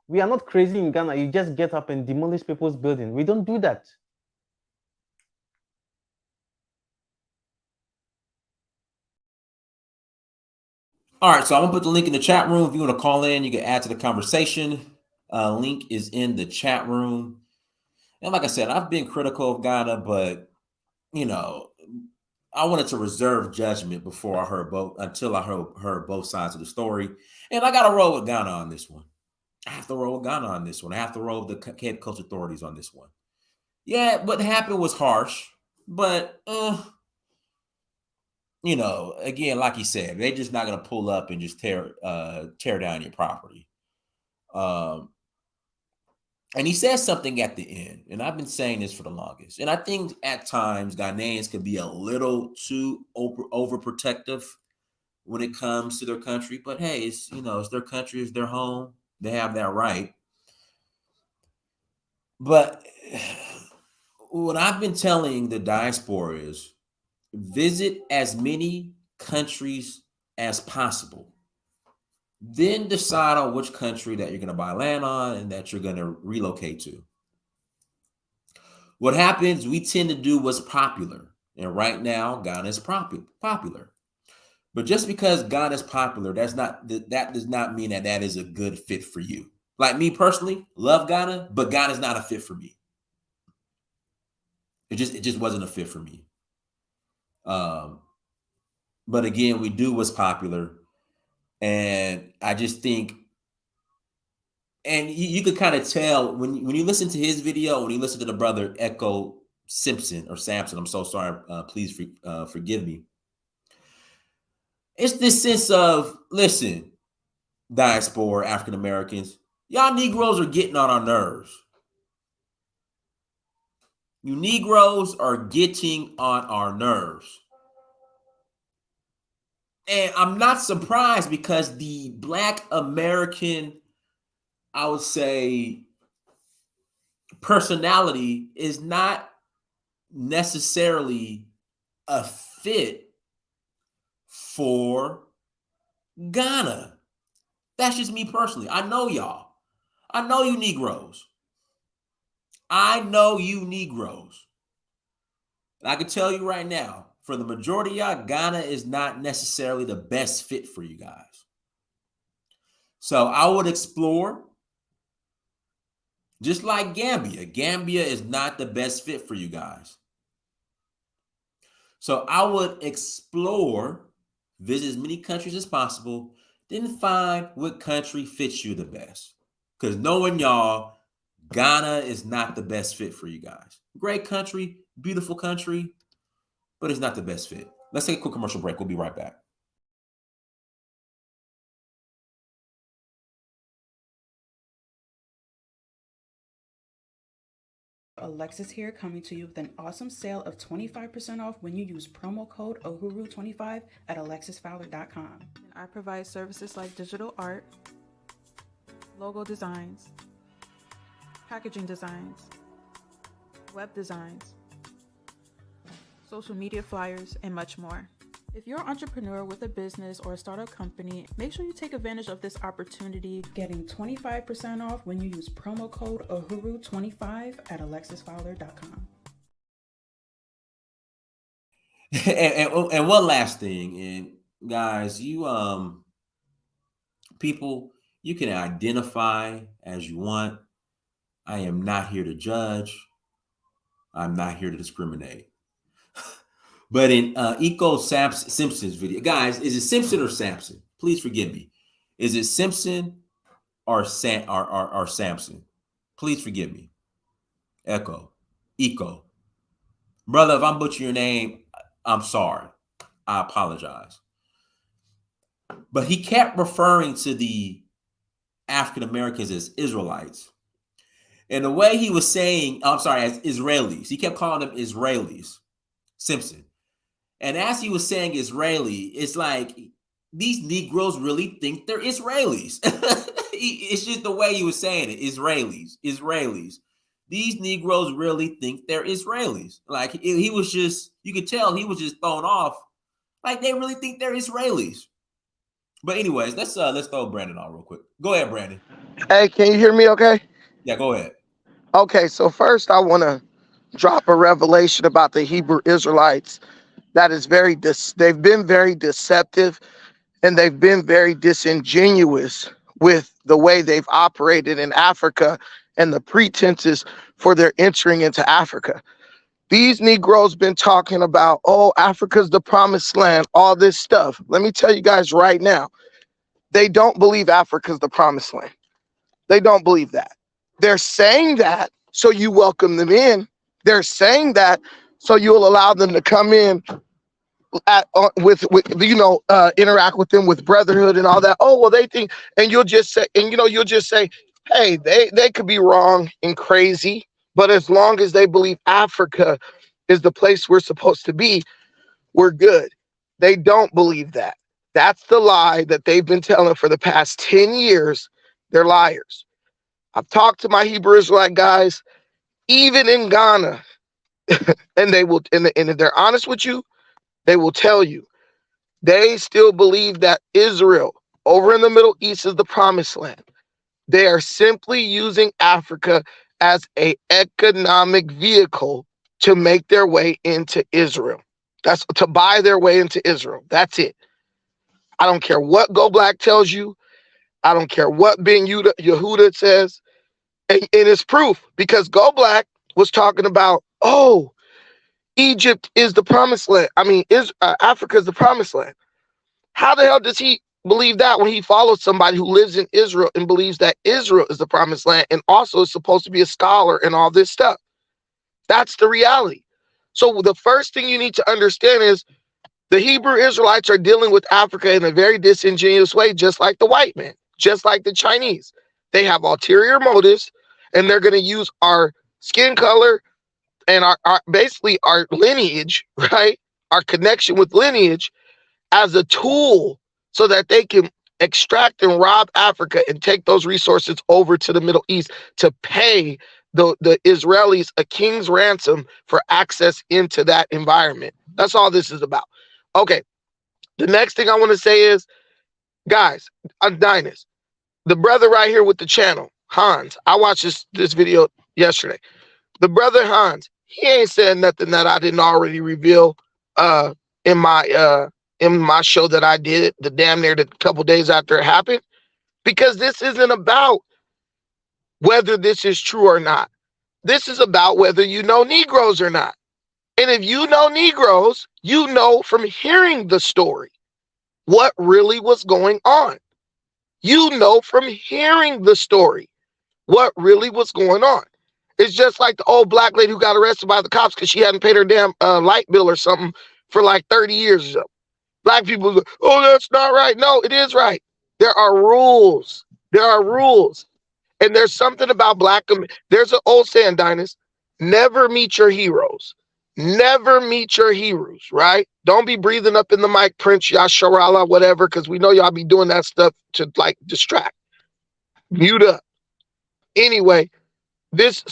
We are not crazy in Ghana. You just get up and demolish people's buildings. We don't do that. All right, so I'm gonna put the link in the chat room. If you want to call in, you can add to the conversation. Link is in the chat room. And like I said, I've been critical of Ghana, but I wanted to reserve judgment before I heard until I heard both sides of the story. And I got to roll with Ghana on this one. I have to roll with Ghana on this one. I have to roll with the head coach authorities on this one. Yeah, what happened was harsh, but again, like you said, they're just not going to pull up and just tear down your property. And he says something at the end, and I've been saying this for the longest. And I think at times Ghanaians can be a little too overprotective when it comes to their country. But hey, it's their country, it's their home. They have that right. But what I've been telling the diaspora is visit as many countries as possible. Then decide on which country that you're going to buy land on and that you're going to relocate to. What happens, we tend to do what's popular. And right now, Ghana is popular. But just because Ghana is popular, that does not mean that is a good fit for you. Like me personally, love Ghana, but Ghana's not a fit for me. It just wasn't a fit for me. But again, we do what's popular. And I just think, and you could kind of tell when you listen to his video, when you listen to the brother Echo Samson, I'm so sorry. Please forgive me. It's this sense of, listen, diaspora, African Americans, y'all Negroes are getting on our nerves. You Negroes are getting on our nerves. And I'm not surprised because the Black American, I would say, personality is not necessarily a fit for Ghana. That's just me personally. I know y'all. I know you Negroes. I know you Negroes. And I can tell you right now, for the majority of y'all, Ghana is not necessarily the best fit for you guys. So I would explore, just like Gambia. Gambia is not the best fit for you guys. So I would explore, visit as many countries as possible, then find what country fits you the best. Because knowing y'all, Ghana is not the best fit for you guys. Great country, beautiful country, but it's not the best fit. Let's take a quick commercial break. We'll be right back. Alexis here, coming to you with an awesome sale of 25% off when you use promo code OHURU25 at alexisfowler.com. I provide services like digital art, logo designs, packaging designs, web designs, social media flyers, and much more. If you're an entrepreneur with a business or a startup company, make sure you take advantage of this opportunity, getting 25% off when you use promo code OHURU25 at alexisfowler.com. And one last thing, and guys, you people, you can identify as you want. I am not here to judge. I'm not here to discriminate. But in Simpson's video, guys, is it Simpson or Samson? Please forgive me. Is it Simpson or Samson? Please forgive me. Echo. Brother, if I'm butchering your name, I'm sorry. I apologize. But he kept referring to the African Americans as Israelites. And the way he was saying, as Israelis, he kept calling them Israelis, Simpson. And as he was saying Israeli, it's like these Negroes really think they're Israelis. It's just the way he was saying it. Israelis. These Negroes really think they're Israelis. Like he was just, you could tell he was just thrown off. Like they really think they're Israelis. But anyways, let's throw Brandon on real quick. Go ahead, Brandon. Hey, can you hear me okay? Yeah, go ahead. Okay, so first I want to drop a revelation about the Hebrew Israelites. That is they've been very deceptive and they've been very disingenuous with the way they've operated in Africa and the pretenses for their entering into Africa. These Negroes been talking about, oh, Africa's the promised land, all this stuff. Let me tell you guys right now, they don't believe Africa's the promised land. They don't believe that. They're saying that so you welcome them in. They're saying that so you'll allow them to come in interact with them with brotherhood and all that. Oh, well, they think, and you'll just say, hey, they could be wrong and crazy, but as long as they believe Africa is the place we're supposed to be, we're good. They don't believe that. That's the lie that they've been telling for the past 10 years. They're liars. I've talked to my Hebrew Israelite guys, even in Ghana, and they will, and if they're honest with you, they will tell you they still believe that Israel over in the Middle East is the promised land. They are simply using Africa as an economic vehicle to make their way into Israel. That's to buy their way into Israel. That's it. I don't care what Go Black tells you. I don't care what Ben Yehuda says. And it's proof because Go Black was talking about, oh, Egypt is the promised land. I mean, Africa is the promised land. How the hell does he believe that when he follows somebody who lives in Israel and believes that Israel is the promised land and also is supposed to be a scholar and all this stuff? That's the reality. So the first thing you need to understand is the Hebrew Israelites are dealing with Africa in a very disingenuous way, just like the white man, just like the Chinese. They have ulterior motives, and they're going to use our skin color and our basically our lineage, right? Our connection with lineage as a tool so that they can extract and rob Africa and take those resources over to the Middle East to pay the Israelis a king's ransom for access into that environment. That's all this is about. Okay. The next thing I want to say is, guys, I'm Dynas. The brother right here with the channel, Hans, I watched this video yesterday. The brother Hans, he ain't said nothing that I didn't already reveal in my show that I did the damn near the couple days after it happened, because this isn't about whether this is true or not. This is about whether you know Negroes or not. And if you know Negroes, you know from hearing the story what really was going on. You know from hearing the story what really was going on. It's just like the old black lady who got arrested by the cops because she hadn't paid her damn light bill or something for like 30 years or so. Black people go, oh, that's not right. No, it is right. There are rules. There are rules. And there's something about there's an old saying, Dynas. never meet your heroes. Never meet your heroes, right? Don't be breathing up in the mic, Prince, Yasharala, whatever, because we know y'all be doing that stuff to like distract. Mute up. Anyway, this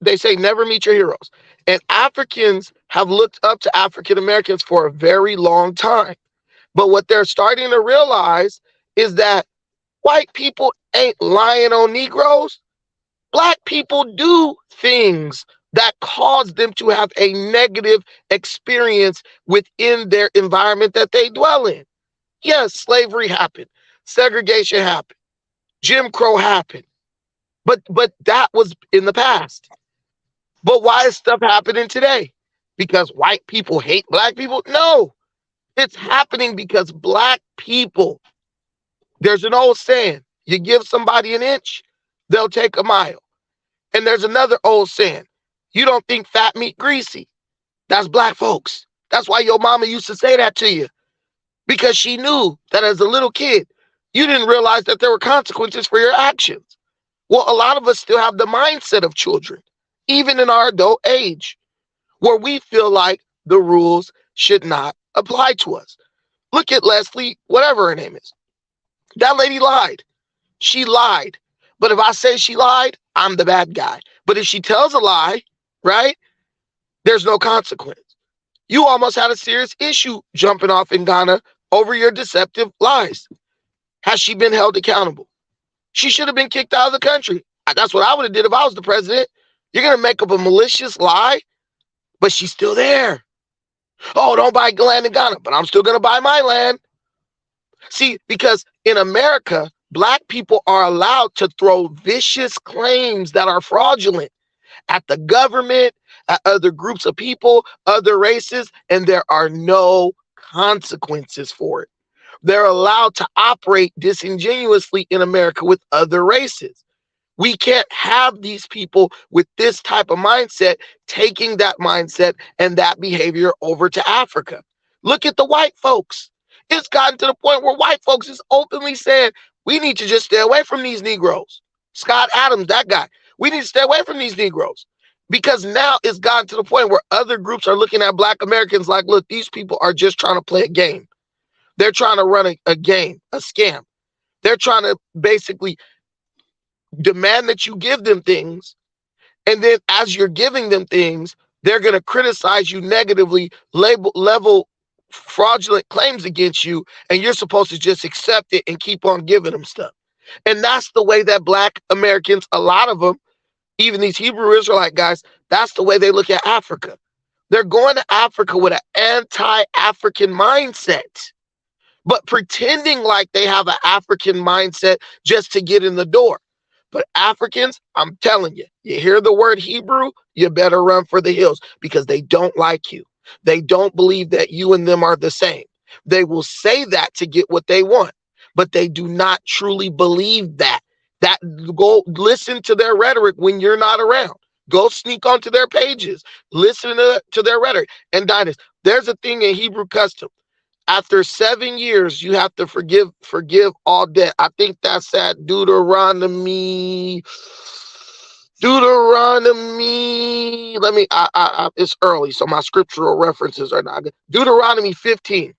they say never meet your heroes. And Africans have looked up to African Americans for a very long time. But what they're starting to realize is that white people ain't lying on Negroes. Black people do things that cause them to have a negative experience within their environment that they dwell in. Yes, slavery happened, segregation happened, Jim Crow happened, but that was in the past. But why is stuff happening today? Because white people hate black people? No, it's happening because black people. There's an old saying: you give somebody an inch, they'll take a mile. And there's another old saying: you don't think fat meat greasy. That's black folks. That's why your mama used to say that to you, because she knew that as a little kid, you didn't realize that there were consequences for your actions. Well, a lot of us still have the mindset of children, even in our adult age, where we feel like the rules should not apply to us. Look at Leslie, whatever her name is. That lady lied. She lied. But if I say she lied, I'm the bad guy. But if she tells a lie, right, there's no consequence. You almost had a serious issue jumping off in Ghana over your deceptive lies. Has she been held accountable? She should have been kicked out of the country. That's what I would have did if I was the president. You're going to make up a malicious lie, but she's still there. Oh, don't buy land in Ghana, but I'm still going to buy my land. See, because in America, black people are allowed to throw vicious claims that are fraudulent at the government, at other groups of people, other races, and there are no consequences for it. They're allowed to operate disingenuously in America with other races. We can't have these people with this type of mindset taking that mindset and that behavior over to Africa. Look at the white folks. It's gotten to the point where white folks is openly saying, we need to just stay away from these Negroes. Scott Adams, that guy. We need to stay away from these Negroes. Because now it's gotten to the point where other groups are looking at black Americans like, look, these people are just trying to play a game. They're trying to run a game, a scam. They're trying to basically demand that you give them things. And then as you're giving them things, they're going to criticize you negatively, level fraudulent claims against you. And you're supposed to just accept it and keep on giving them stuff. And that's the way that black Americans, a lot of them, even these Hebrew Israelite guys, that's the way they look at Africa. They're going to Africa with an anti-African mindset, but pretending like they have an African mindset just to get in the door. But Africans, I'm telling you, you hear the word Hebrew, you better run for the hills, because they don't like you. They don't believe that you and them are the same. They will say that to get what they want, but they do not truly believe that. Go listen to their rhetoric when you're not around. Go sneak onto their pages. Listen to their rhetoric. And Dinus, there's a thing in Hebrew custom. After 7 years, you have to forgive all debt. I think that's at Deuteronomy. Let me. It's early, so my scriptural references are not good. Deuteronomy 15,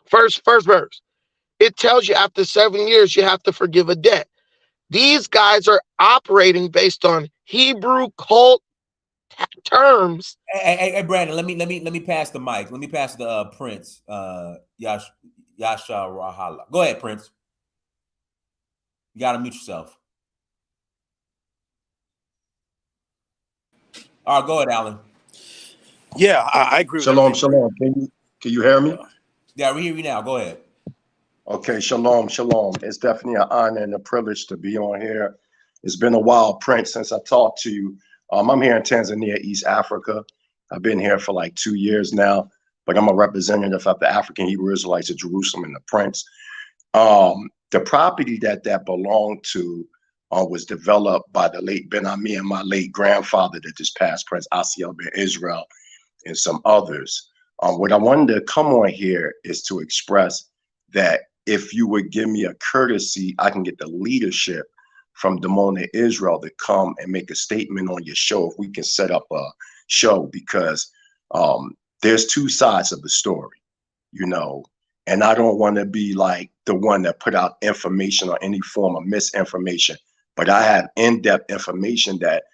first verse. It tells you after 7 years, you have to forgive a debt. These guys are operating based on Hebrew cult terms. Hey, Brandon, let me pass the mic. Let me pass the Prince, Yasha Rahala. Go ahead, Prince. You gotta mute yourself. All right, go ahead, Alan. Yeah, I agree with Shalom, shalom. Can you hear me? Yeah, we hear you now. Go ahead. Okay, shalom, shalom. It's definitely an honor and a privilege to be on here. It's been a while, Prince, since I talked to you. I'm here in Tanzania, East Africa. I've been here for like 2 years now, but I'm a representative of the African Hebrew Israelites of Jerusalem and the Prince. The property that belonged to was developed by the late Ben Ami and my late grandfather that just passed, Prince Asiel Ben Israel, and some others. What I wanted to come on here is to express that if you would give me a courtesy, I can get the leadership from Damona, Israel, to come and make a statement on your show if we can set up a show, because there's two sides of the story, you know, and I don't want to be like the one that put out information or any form of misinformation, but I have in-depth information that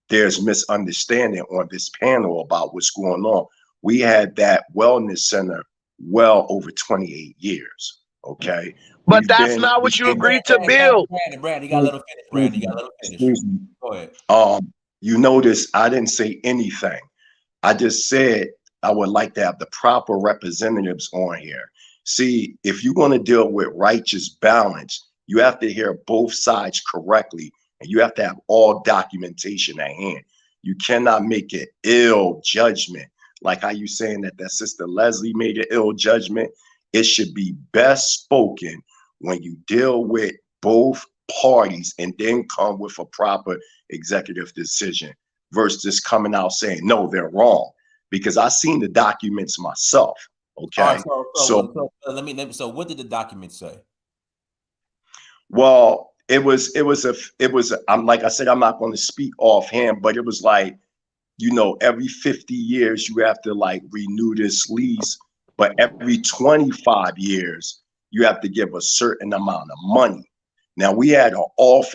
there's misunderstanding on this panel about what's going on. We had that wellness center well over 28 years. Okay. But that's not what you agreed to build. Brandon, you gotta let him finish. Brandon, you gotta let him finish. Excuse me. Go ahead. You notice I didn't say anything. I just said I would like to have the proper representatives on here. See, if you're going to deal with righteous balance, you have to hear both sides correctly, and you have to have all documentation at hand. You cannot make an ill judgment, like how you saying that Sister Leslie made an ill judgment. It should be best spoken when you deal with both parties and then come with a proper executive decision versus just coming out saying, no, they're wrong. Because I seen the documents myself. Okay. Right, so what did the document say? Well, I'm like I said, I'm not going to speak offhand, but it was like, you know, every 50 years you have to like renew this lease, but every 25 years you have to give a certain amount of money. Now we had an old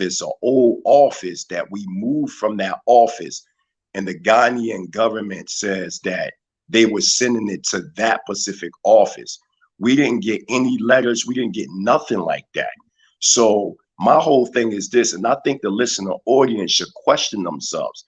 office that we moved from that office, and the Ghanaian government says that they were sending it to that specific office. We didn't get any letters. We didn't get nothing like that. So my whole thing is this, and I think the listener audience should question themselves.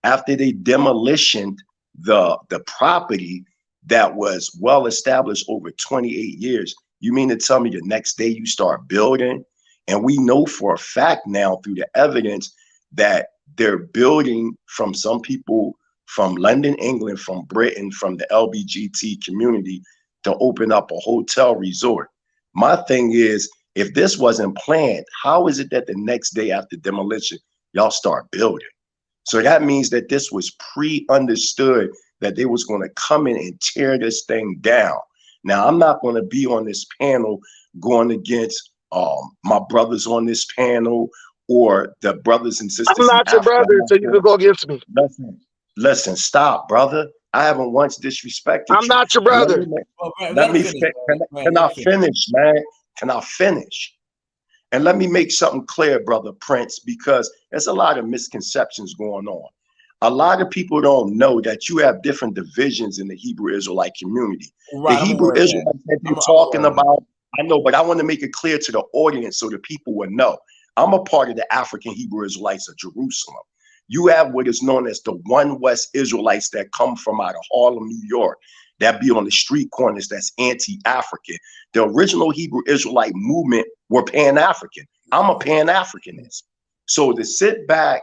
After they demolitioned the property that was well established over 28 years, you mean to tell me the next day you start building? And we know for a fact now through the evidence that they're building from some people from London, England, from Britain, from the LBGT community to open up a hotel resort. My thing is, if this wasn't planned, how is it that the next day after demolition, y'all start building? So that means that this was pre-understood that they was going to come in and tear this thing down. Now, I'm not going to be on this panel going against my brothers on this panel or the brothers and sisters. I'm not your brother, so you can go against me. Listen, stop, brother. I haven't once disrespected you. I'm not your brother. Can I finish, man? Can I finish? And let me make something clear, Brother Prince, because there's a lot of misconceptions going on. A lot of people don't know that you have different divisions in the Hebrew Israelite community. Right, the Hebrew Israelites that you're talking about, I know, but I want to make it clear to the audience so the people will know. I'm a part of the African Hebrew Israelites of Jerusalem. You have what is known as the One West Israelites that come from out of Harlem, New York, that be on the street corners that's anti-African. The original Hebrew Israelite movement were Pan-African. I'm a Pan-Africanist. So to sit back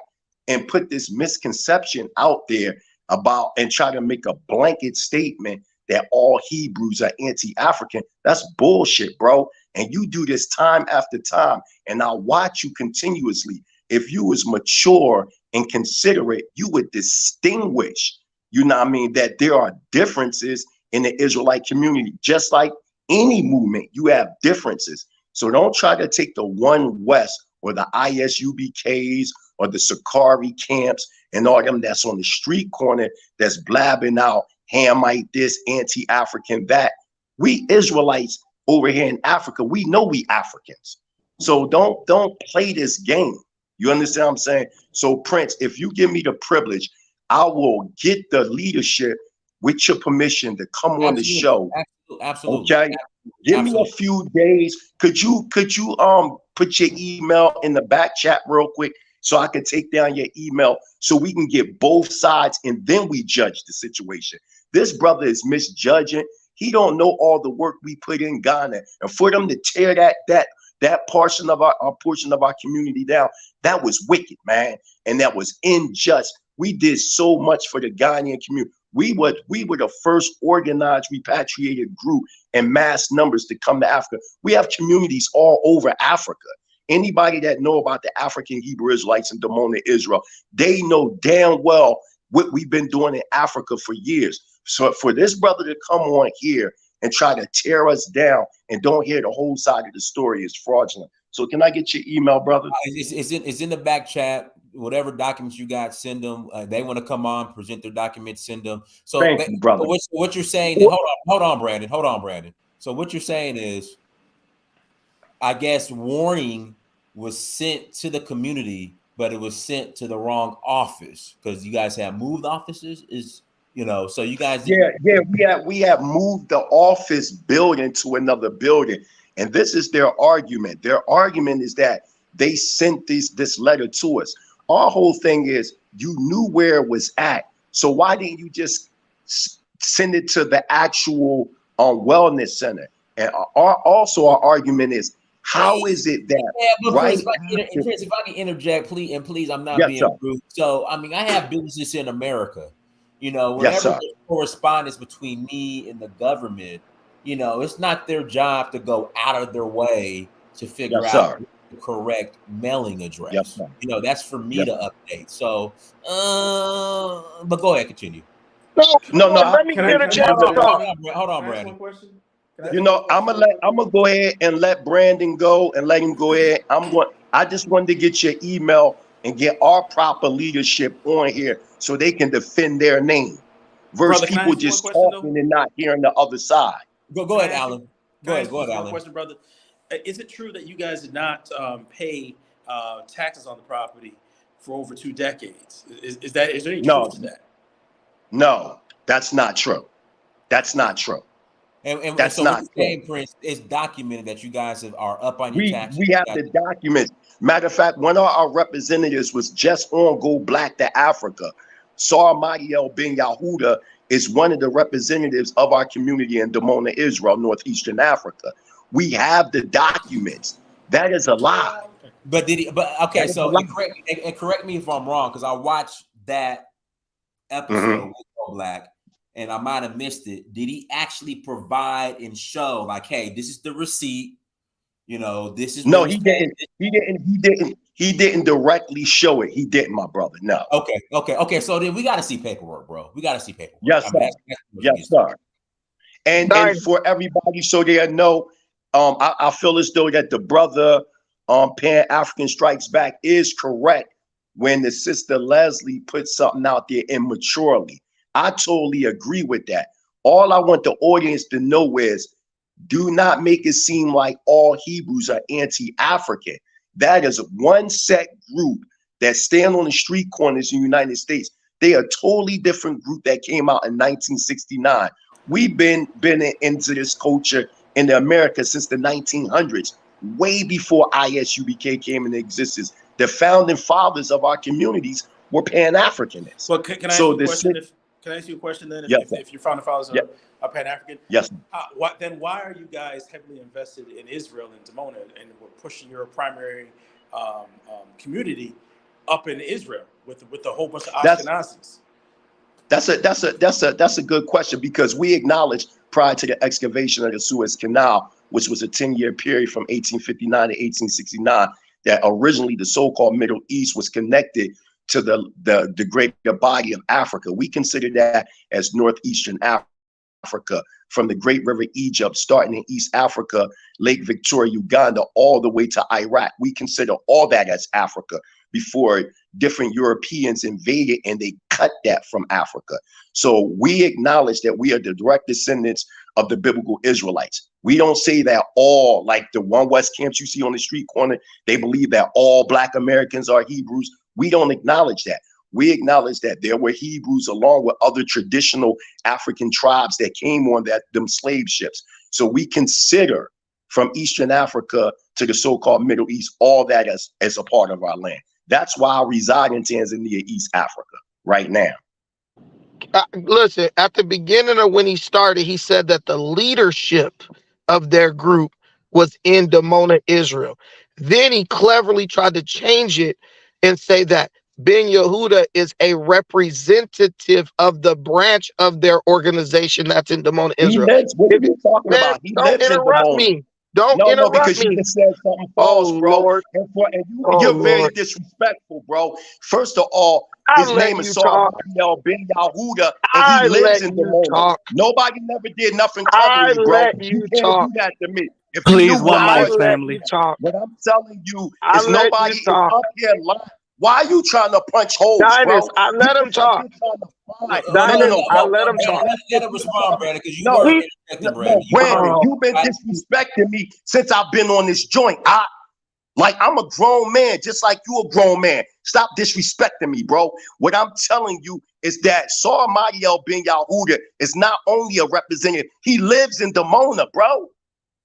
and put this misconception out there about and try to make a blanket statement that all Hebrews are anti-African, that's bullshit, bro. And you do this time after time, and I'll watch you continuously. If you was mature and considerate, you would distinguish, you know what I mean, that there are differences in the Israelite community. Just like any movement, you have differences. So don't try to take the One West or the ISUBKs or the Sakari camps and all them that's on the street corner that's blabbing out Hamite this, anti-African that. We Israelites over here in Africa, we know we Africans. So don't play this game. You understand what I'm saying? So Prince, if you give me the privilege, I will get the leadership with your permission to come on the show. Absolutely. Okay. Give me a few days. Could you put your email in the back chat real quick so I can take down your email so we can get both sides and then we judge the situation. This brother is misjudging. He don't know all the work we put in Ghana, and for them to tear that portion of our community down, that was wicked, man, and that was unjust. We did so much for the Ghanaian community. We were the first organized repatriated group in mass numbers to come to Africa. We have communities all over Africa. Anybody that know about the African Hebrew Israelites in Damona, Israel, they know damn well what we've been doing in Africa for years. So for this brother to come on here and try to tear us down and don't hear the whole side of the story is fraudulent. So can I get your email, brother? It's in the back chat. Whatever documents you got, send them. They want to come on, present their documents, send them. So, Thank you, brother. what you're saying? Hold on, Brandon. So what you're saying is, I guess warning was sent to the community, but it was sent to the wrong office because you guys have moved offices. So you guys. We have moved the office building to another building, and this is their argument. Their argument is that they sent this letter to us. Our whole thing is you knew where it was at, so why didn't you just send it to the actual wellness center? And our argument is, how is it that Prince, if I can interject, please, I'm not being rude. So, I mean, I have businesses in America. Whenever there's correspondence between me and the government, it's not their job to go out of their way to figure out the correct mailing address. That's for me to update. So, but go ahead, continue. No. Let me get a chance to talk. Hold on, Brandon. I'm gonna go ahead and let Brandon go and let him go ahead. I just wanted to get your email and get our proper leadership on here so they can defend their name versus people just talking and not hearing the other side. Go ahead, Alan. Go ahead, Alan. Question, brother. Is it true that you guys did not pay taxes on the property for over 2 decades? Is there any truth to that? No, that's not true. That's not true. And that's so not saying, Prince, it's documented that you guys are up on your taxes. We have the documents. Matter of fact, one of our representatives was just on Go Black to Africa. Sar Madiel Ben Yahuda is one of the representatives of our community in Dimona, Israel, northeastern Africa. We have the documents. That is a lie. But okay, so correct me if I'm wrong, because I watched that episode with Go Black. And I might have missed it. Did he actually provide and show like, hey, this is the receipt? This is no. He didn't. He didn't directly show it. He didn't, my brother. No. Okay. So then we got to see paperwork, bro. We got to see paperwork. Yes, sir. Yes, sir. And for everybody, so they know, I feel as though that the brother Pan African Strikes Back is correct when the sister Leslie put something out there immaturely. I totally agree with that. All I want the audience to know is, do not make it seem like all Hebrews are anti-African. That is one set group that stand on the street corners in the United States. They are a totally different group that came out in 1969. We've been into this culture in America since the 1900s, way before ISUBK came into existence. The founding fathers of our communities were Pan-Africanists. Well, can I ask you a question? Can I ask you a question then? If your founding fathers are Pan-African? Yes. Why are you guys heavily invested in Israel and Dimona and we're pushing your primary community up in Israel with a whole bunch of Ashkenazis? That's a good question, because we acknowledge prior to the excavation of the Suez Canal, which was a 10-year period from 1859 to 1869, that originally the so-called Middle East was connected to the greater body of Africa. We consider that as northeastern Africa, from the Great River Egypt, starting in East Africa, Lake Victoria, Uganda, all the way to Iraq. We consider all that as Africa before different Europeans invaded and they cut that from Africa. So we acknowledge that we are the direct descendants of the biblical Israelites. We don't say that all, like the One West camps you see on the street corner, they believe that all Black Americans are Hebrews. We don't acknowledge that. We acknowledge that there were Hebrews along with other traditional African tribes that came on them slave ships. So we consider from Eastern Africa to the so-called Middle East, all that as a part of our land. That's why I reside in Tanzania, East Africa right now. Listen, at the beginning of when he started, he said that the leadership of their group was in Dimona, Israel. Then he cleverly tried to change it and say that Ben Yehuda is a representative of the branch of their organization that's in Dimona, Israel. What are you talking about? Don't interrupt me. Don't interrupt because me. You just said something false, bro. Lord. You're very disrespectful, bro. First of all, his name is Saul Ben Yahuda, and he lives in Dimona. Nobody never did nothing covering, bro. You can't do that to me. If you Please, knew one what mic, punch, family. what I'm telling you I is let nobody you is talk. up here lying. Why are you trying to punch holes, Dinus, bro? I let him talk. Dinus, I let him talk. Let him respond, Brandon, because you No, were He, interjecting, Brandon. Brandon, oh, you've been disrespecting me since I've been on this joint. I'm a grown man, just like you a grown man. Stop disrespecting me, bro. What I'm telling you is that Saul Mariel Ben Yahuda is not only a representative, he lives in Demona, bro.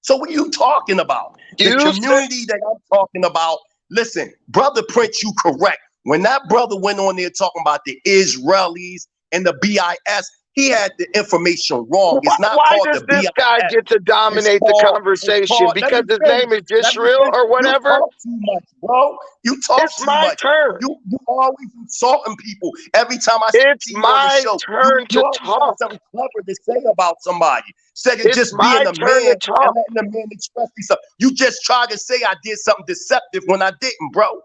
So what are you talking about? The you said, community that I'm talking about, listen, Brother Prince, you correct. When that brother went on there talking about the Israelis and the BIS, he had the information wrong. It's not why called does the this BIS. guy get to dominate the conversation? Let me Because his finish. name is Let me Yisrael finish. or You whatever? talk too much, bro. You talk It's too my much. turn. You always insulting people. Every time I speak It's to you on the my show, turn you to always have talk. something clever to say about somebody. Instead of It's just my being a turn man to talk. and letting the man express himself. You just tried to say I did something deceptive when I didn't, bro.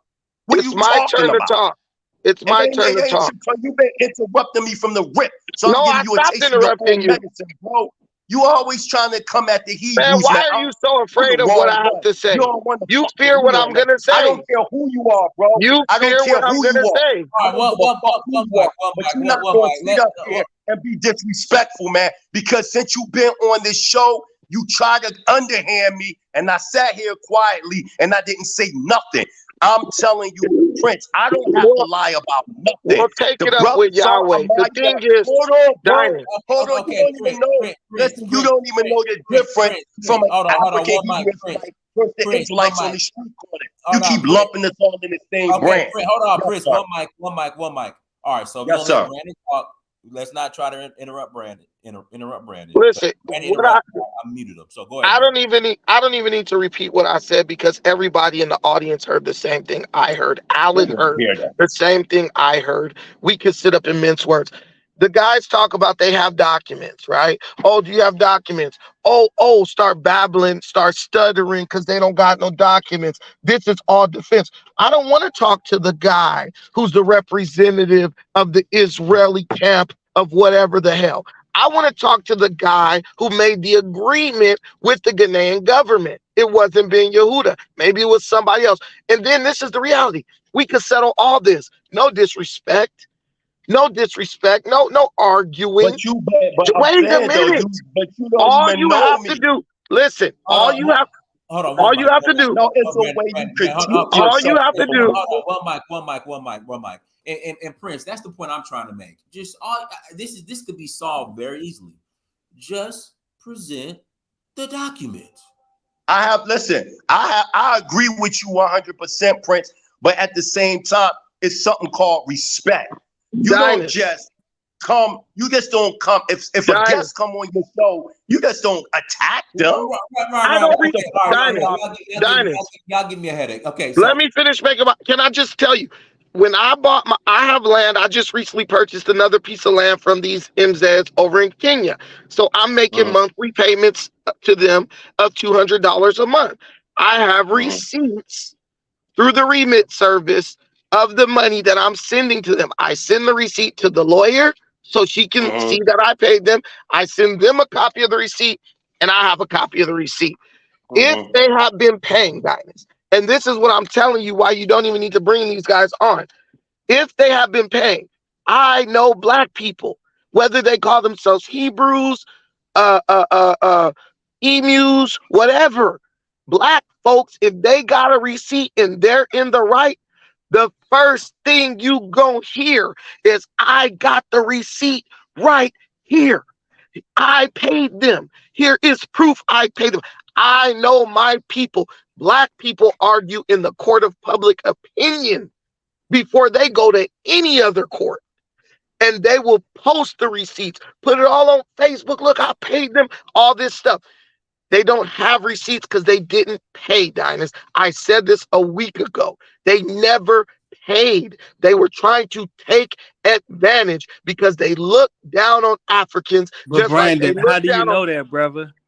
What are It's you my talking turn to about? talk. It's my turn to talk. You've been interrupting me from the rip. So No, I'm giving I you a stopped taste of your interrupting own you. medicine, bro. You always trying to come at the Man, Hebrews, why man. are you so I'm afraid the of what wrong I have one. to You say? don't want to You fuck with fear me what on I'm that. going to I say. don't care who you are, bro. You I don't fear care what I'm who going you to are. say. I don't give a fuck who you are. But you're not going to sit up here and be disrespectful, man. Because since you've been on this show, you tried to underhand me, and I sat here quietly, and I didn't say nothing. I'm telling you, Prince, I don't have to lie about nothing. We'll take The it up brother with saw Yahweh. The thing is, hold on, bro. Dinah, Hold on. You don't even know. Listen, you don't even know the difference from an African Hebrew Israelite versus the Israelites on the street corner. You keep lumping us all in the same brand. Hold on, Yes, Prince. sir. One mic. All right, so we're Yes, gonna let sir. Brandon talk. Let's not try to interrupt Brandon. Interrupt Brandon. listen, Brandon what interrupted. I muted him. So go ahead, I Brandon. don't even need to repeat what I said because everybody in the audience heard the same thing I heard. Alan heard Hear that. the same thing I heard. We could sit up and mince words. The guys talk about they have documents, right? Oh, do you have documents? Oh, start babbling, start stuttering because they don't got no documents. This is all defense. I don't want to talk to the guy who's the representative of the Israeli camp of whatever the hell. I want to talk to the guy who made the agreement with the Ghanaian government. It wasn't Ben Yehuda. Maybe it was somebody else. And then this is the reality. We could settle all this. No disrespect. No disrespect. No arguing. But I'm Wait a saying though, minute. but you don't All even you know have me. to do, listen, all you have to do, No, it's a way you critique all you yourself. have to do. One mic. And Prince, that's the point I'm trying to make. Just this could be solved very easily. Just present the documents. I agree with you 100%, Prince, but at the same time, it's something called respect. You don't just come, if a guest come on your show, you just don't attack them. I don't read Y'all give me a headache. Okay, let me finish making my. Can I just tell you, when I have land. I just recently purchased another piece of land from these MZs over in Kenya. So I'm making monthly payments to them of $200 a month. I have receipts through the remit service of the money that I'm sending to them. I send the receipt to the lawyer so she can see that I paid them. I send them a copy of the receipt, and I have a copy of the receipt. If they have been paying, guys, and this is what I'm telling you why you don't even need to bring these guys on. If they have been paying, I know black people, whether they call themselves Hebrews, emus, whatever, black folks, if they got a receipt and they're in the right, the first thing you gonna hear is, I got the receipt right here. I paid them. Here is proof I paid them. I know my people. Black people argue in the court of public opinion before they go to any other court. And they will post the receipts, put it all on Facebook. Look, I paid them, all this stuff. They don't have receipts because they didn't pay, Dinus. I said this a week ago. They never paid. They were trying to take advantage because they look down on Africans. But Brandon, how do you know that, brother?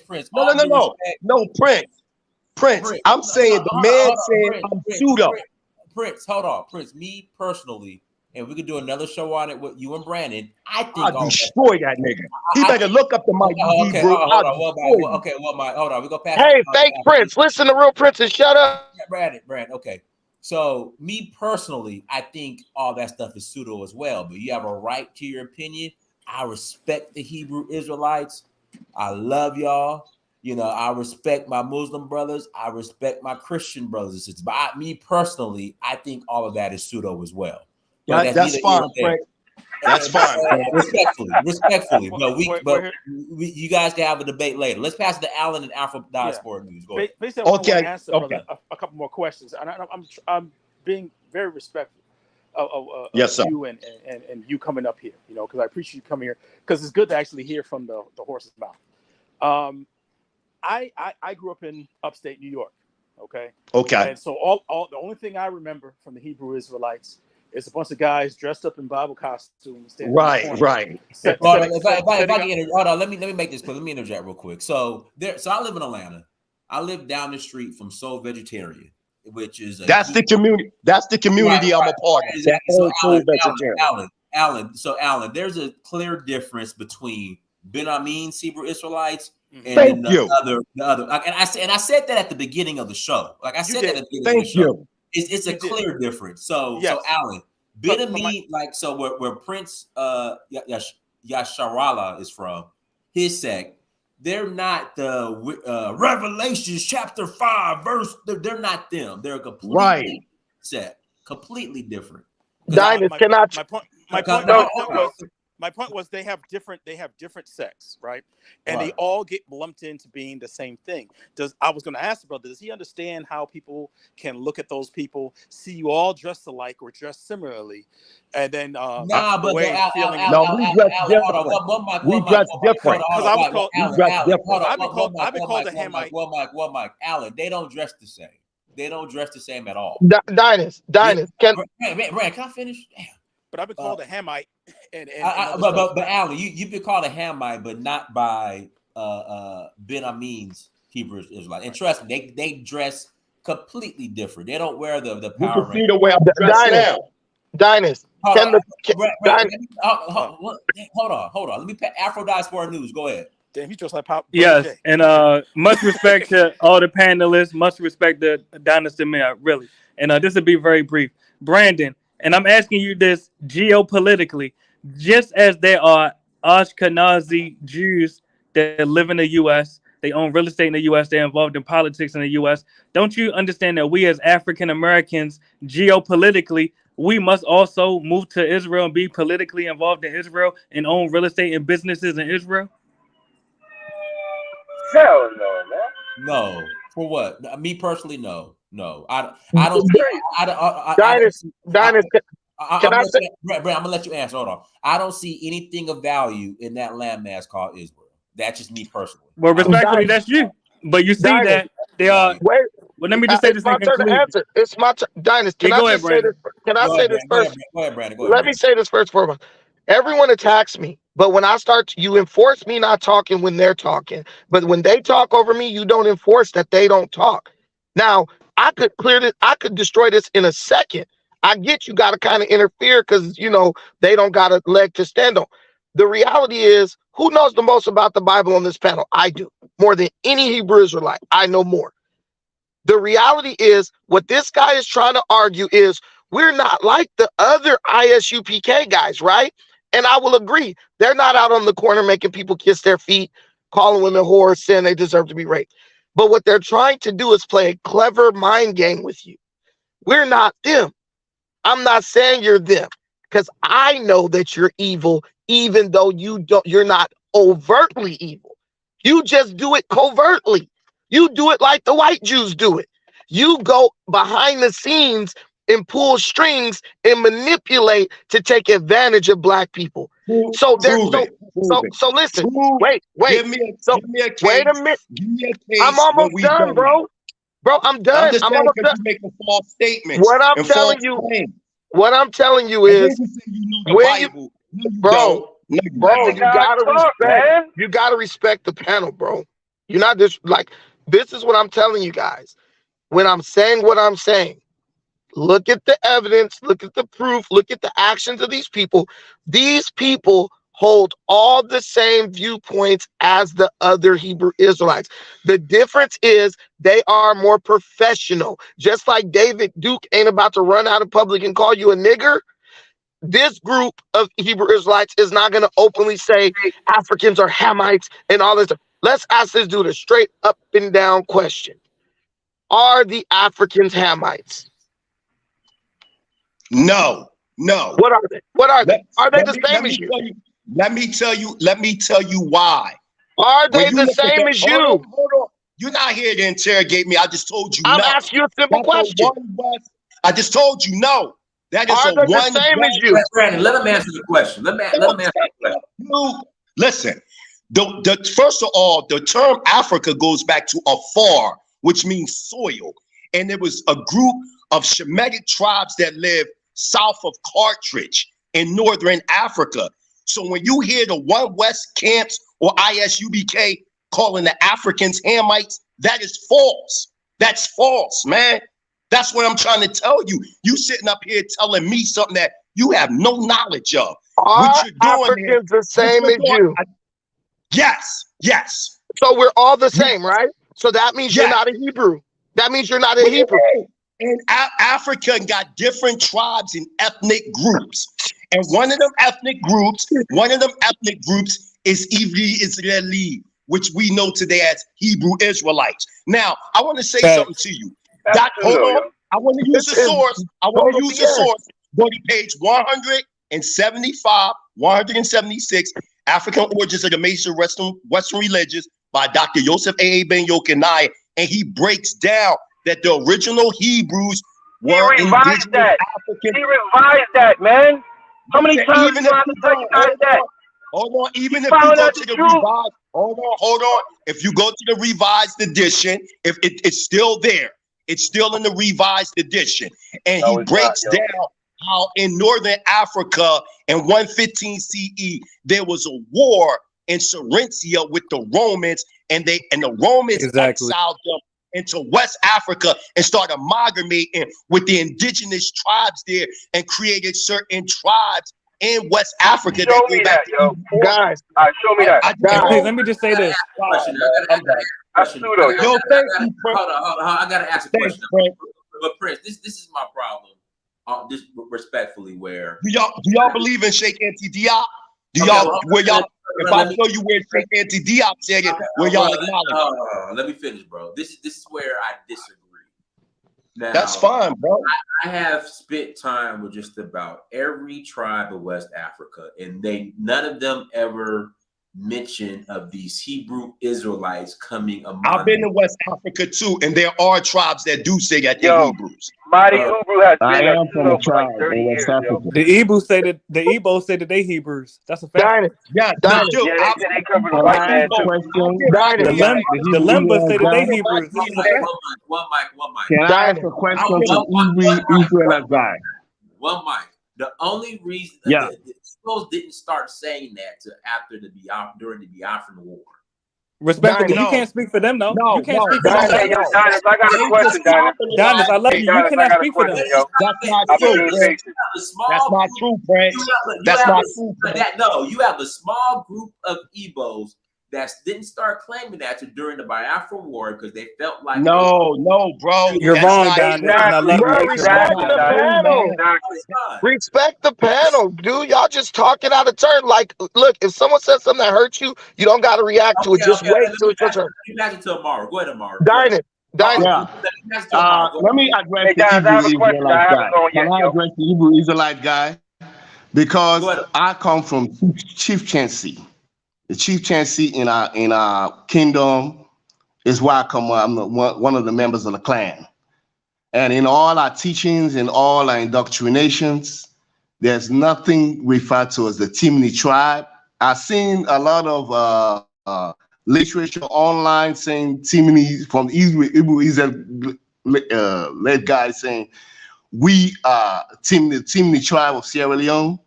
Prince. No, All no, no, due no, respect. no, Prince. Prince, Prince, I'm saying the man said Prince, I'm pseudo. Prince, hold on, Prince. Me personally, and we could do another show on it with you and Brandon. I think I'll destroy that nigga. He better look up the mighty okay, Hebrew. hold I'll on, destroy you. okay, Mike, hold on. We go past. Hey, fake Prince, listen to real Prince and shut up. Brandon. Okay. So me personally, I think all that stuff is pseudo as well. But you have a right to your opinion. I respect the Hebrew Israelites. I love y'all. You know, I respect my Muslim brothers. I respect my Christian brothers and sisters. But me personally, I think all of that is pseudo as well. But that's fine, Frank. That's fine. Respectfully. But you guys can have a debate later. Let's pass it to Alan and Afro Diaspora News. Go ahead. Basically, I want to answer brother, a couple more questions, and I'm being very respectful of yes, you and you coming up here. You know, because I appreciate you coming here because it's good to actually hear from the horse's mouth. I grew up in upstate New York. Okay. And so all the only thing I remember from the Hebrew Israelites is a bunch of guys dressed up in Bible costumes. Right. If I can hold on, let me make this quick. Let me interject real quick. So I live in Atlanta. I live down the street from Soul Vegetarian, which is that's the community. That's the community I'm a part of. Exactly. So Alan, there's a clear difference between Benjamin Hebrew Israelites and the other. And I said that at the beginning of the show. Like I said that at the beginning of the show. It's a clear difference. So Alan, Benjamin, where Prince Yasharala is from, his sect, they're not the Revelations chapter 5 verse. They're not them. They're a completely sect, completely different. My point was they have different sects, right? And they all get lumped into being the same thing. I was going to ask the brother, does he understand how people can look at those people, see you all dressed alike or dressed similarly, and then we dress different. We dress different. Because I was called, I've been called a Hamite. Well, Mike, Alan, they don't dress the same. They don't dress the same at all. Dynast, Brand, can I finish? Damn. But I've been called a Hamite. But Alan, you've been called a Hamite, but not by Benjamin's Hebrew Israelite. And trust me, they dress completely different. They don't wear the power. You can see the way I'm dressed now. Dynast. Hold on. Let me Afro Diaspora News. Go ahead. Damn, he just like pop. Yes, and much respect to all the panelists. Much respect to Dynast Demir, really. And this will be very brief. Brandon, and I'm asking you this geopolitically, just as there are Ashkenazi Jews that live in the U.S., they own real estate in the U.S., they're involved in politics in the U.S., don't you understand that we as African Americans, geopolitically, we must also move to Israel and be politically involved in Israel and own real estate and businesses in Israel? Hell no, man. No. For what? Me personally, no. I don't. Dynast, I'm gonna let you answer. Hold on. I don't see anything of value in that landmass called Israel. That's just me personally. Well, respectfully, that's you. But you see that they are. Wait. Well, let me just say this. It's my turn to answer. It's my turn. Dynast, can I say this? Can I say this first? Go ahead, Brandon. Let me say this first for a Everyone attacks me, but when I start, you enforce me not talking when they're talking. But when they talk over me, you don't enforce that they don't talk. Now, I could clear this. I could destroy this in a second. I get you got to kind of interfere because, they don't got a leg to stand on. The reality is, who knows the most about the Bible on this panel? I do. More than any Hebrew Israelite. I know more. The reality is, what this guy is trying to argue is, we're not like the other ISUPK guys, right? And I will agree. They're not out on the corner making people kiss their feet, calling women whores, saying they deserve to be raped. But what they're trying to do is play a clever mind game with you. We're not them. I'm not saying you're them because I know that you're evil, even though you're not overtly evil. You just do it covertly. You do it like the white Jews do it. You go behind the scenes and pull strings and manipulate to take advantage of black people. So listen. Wait. Give me a case. Wait a minute. Give me a case. I'm almost done, bro. Bro, I'm done. I'm almost done. You make a false statement. What I'm telling you is, you gotta respect the panel, bro. You're not just like This is what I'm telling you guys. When I'm saying what I'm saying, look at the evidence, look at the proof, look at the actions of these people. These people hold all the same viewpoints as the other Hebrew Israelites. The difference is they are more professional. Just like David Duke ain't about to run out in public and call you a nigger, this group of Hebrew Israelites is not going to openly say Africans are Hamites and all this. Let's ask this dude a straight up and down question. Are the Africans Hamites? No, no. What are they? What are they? Are they the same as you? Let me tell you why. Are they the same as you? Hold on. You're not here to interrogate me. I just told you I'm no. asking you a simple question. I just told you no. That is Are they the same as you? Brandon, let him answer the question. Let him answer the question. Listen, the first of all, the term Africa goes back to afar, which means soil. And there was a group of Shemitic tribes that lived south of Carthage in northern Africa. So when you hear the One West camps or ISUBK calling the Africans Hamites, that is false. That's false, man. That's what I'm trying to tell you. You sitting up here telling me something that you have no knowledge of. Are Africans the same as you? Yes, yes. So we're all the same, right? So that means you're not a Hebrew. That means you're not a Hebrew. And Africa got different tribes and ethnic groups. And one of them ethnic groups is Israeli, which we know today as Hebrew Israelites. Now, I want to say something to you. Hold on. I want to use a source. Go to page 175, 176, African Origins of the Major Western Religions by Dr. Yosef A. Ben Yokanai. And he breaks down that the original Hebrews were indigenous African. He revised that, man. How many times do I have to tell you guys that? Hold on, even if you go to the revised, hold on. If you go to the revised edition, if it's still there, it's still in the revised edition. And he breaks down how in Northern Africa in 115 CE, there was a war in Serentia with the Romans, and the Romans exiled them into West Africa and started amalgamating with the indigenous tribes there and created certain tribes in West Africa. Show me that, yo. Guys, show me that. Please, let me just say this. That's pseudo. Hold on. I gotta ask a question. But Prince, this is my problem. Just respectfully, where do y'all believe in Sheikh Anta Diop? If I show you where Sheikh Anta Diop said it, will y'all acknowledge? Let me finish, bro. This is where I disagree. Now, that's fine, bro. I have spent time with just about every tribe of West Africa, and none of them ever mention of these Hebrew Israelites coming among I've been to West Africa too, and there are tribes that do say that they're Hebrews. Mighty Hebrew has been I am from a tribe like 30 years. The Igbos say that they Hebrews. That's a fact. Yeah, they come from the white man too. The Limbas say that they Hebrews. This is a fact. One mic. Can I ask a question to Hebrew Israelite guy? One mic. The only reason the Igbos didn't start saying that during the Biafran War. Respectfully, you can't speak for them, though. You can't speak for them. Dinus, I got a question, Dinus, I love you. You cannot speak for them. That's not true, Brent. That's not true, Brent. That's not true. No, you have a small group of Igbos that didn't start claiming that during the Biafran War because they felt like no, bro. You're wrong, Dinus. Respect the panel, dude. Y'all just talking out of turn. Like, look, if someone says something that hurts you, you don't got to react to it. Just wait till it's your turn. You back until tomorrow. Go ahead, tomorrow. Dinus. Let me address the Hebrew Israelite guy. Can I address the Hebrew Israelite guy? Because I come from chieftaincy. The chieftaincy in our kingdom is where I come. I'm one of the members of the clan. And in all our teachings and all our indoctrinations, there's nothing referred to as the Timni tribe. I've seen a lot of literature online saying Timni from Hebrew Israel led guys saying we are Timni tribe of Sierra Leone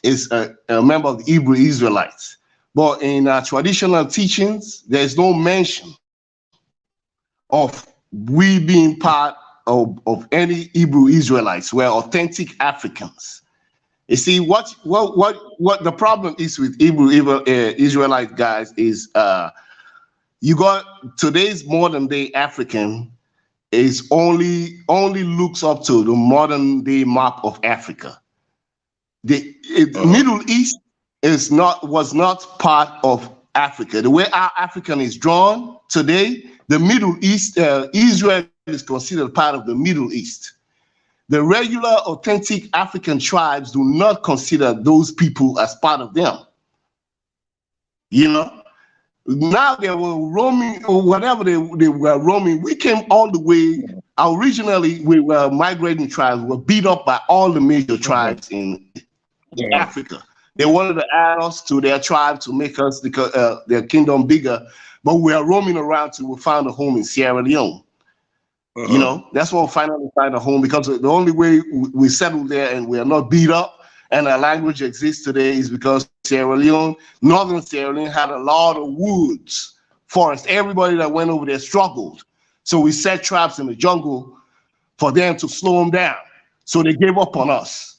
is a member of the Hebrew Israelites. But in our traditional teachings, there's no mention of we being part of any Hebrew Israelites. We're authentic Africans. You see, what the problem is with Hebrew Israelite guys is you got today's modern day African is only looks up to the modern day map of Africa. The Middle East was not part of Africa. The way our African is drawn today, the Middle East, Israel is considered part of the Middle East. The regular authentic African tribes do not consider those people as part of them. You know, now they were roaming or whatever they were roaming. We came all the way. Originally, we were migrating tribes. We were beat up by all the major tribes in Africa. They wanted to add us to their tribe to make us their kingdom bigger, but we are roaming around till we found a home in Sierra Leone. You know, that's when we finally find a home, because the only way we settled there and we are not beat up and our language exists today is because Sierra Leone, northern Sierra Leone, had a lot of woods, forests. Everybody that went over there struggled. So we set traps in the jungle for them to slow them down. So they gave up on us.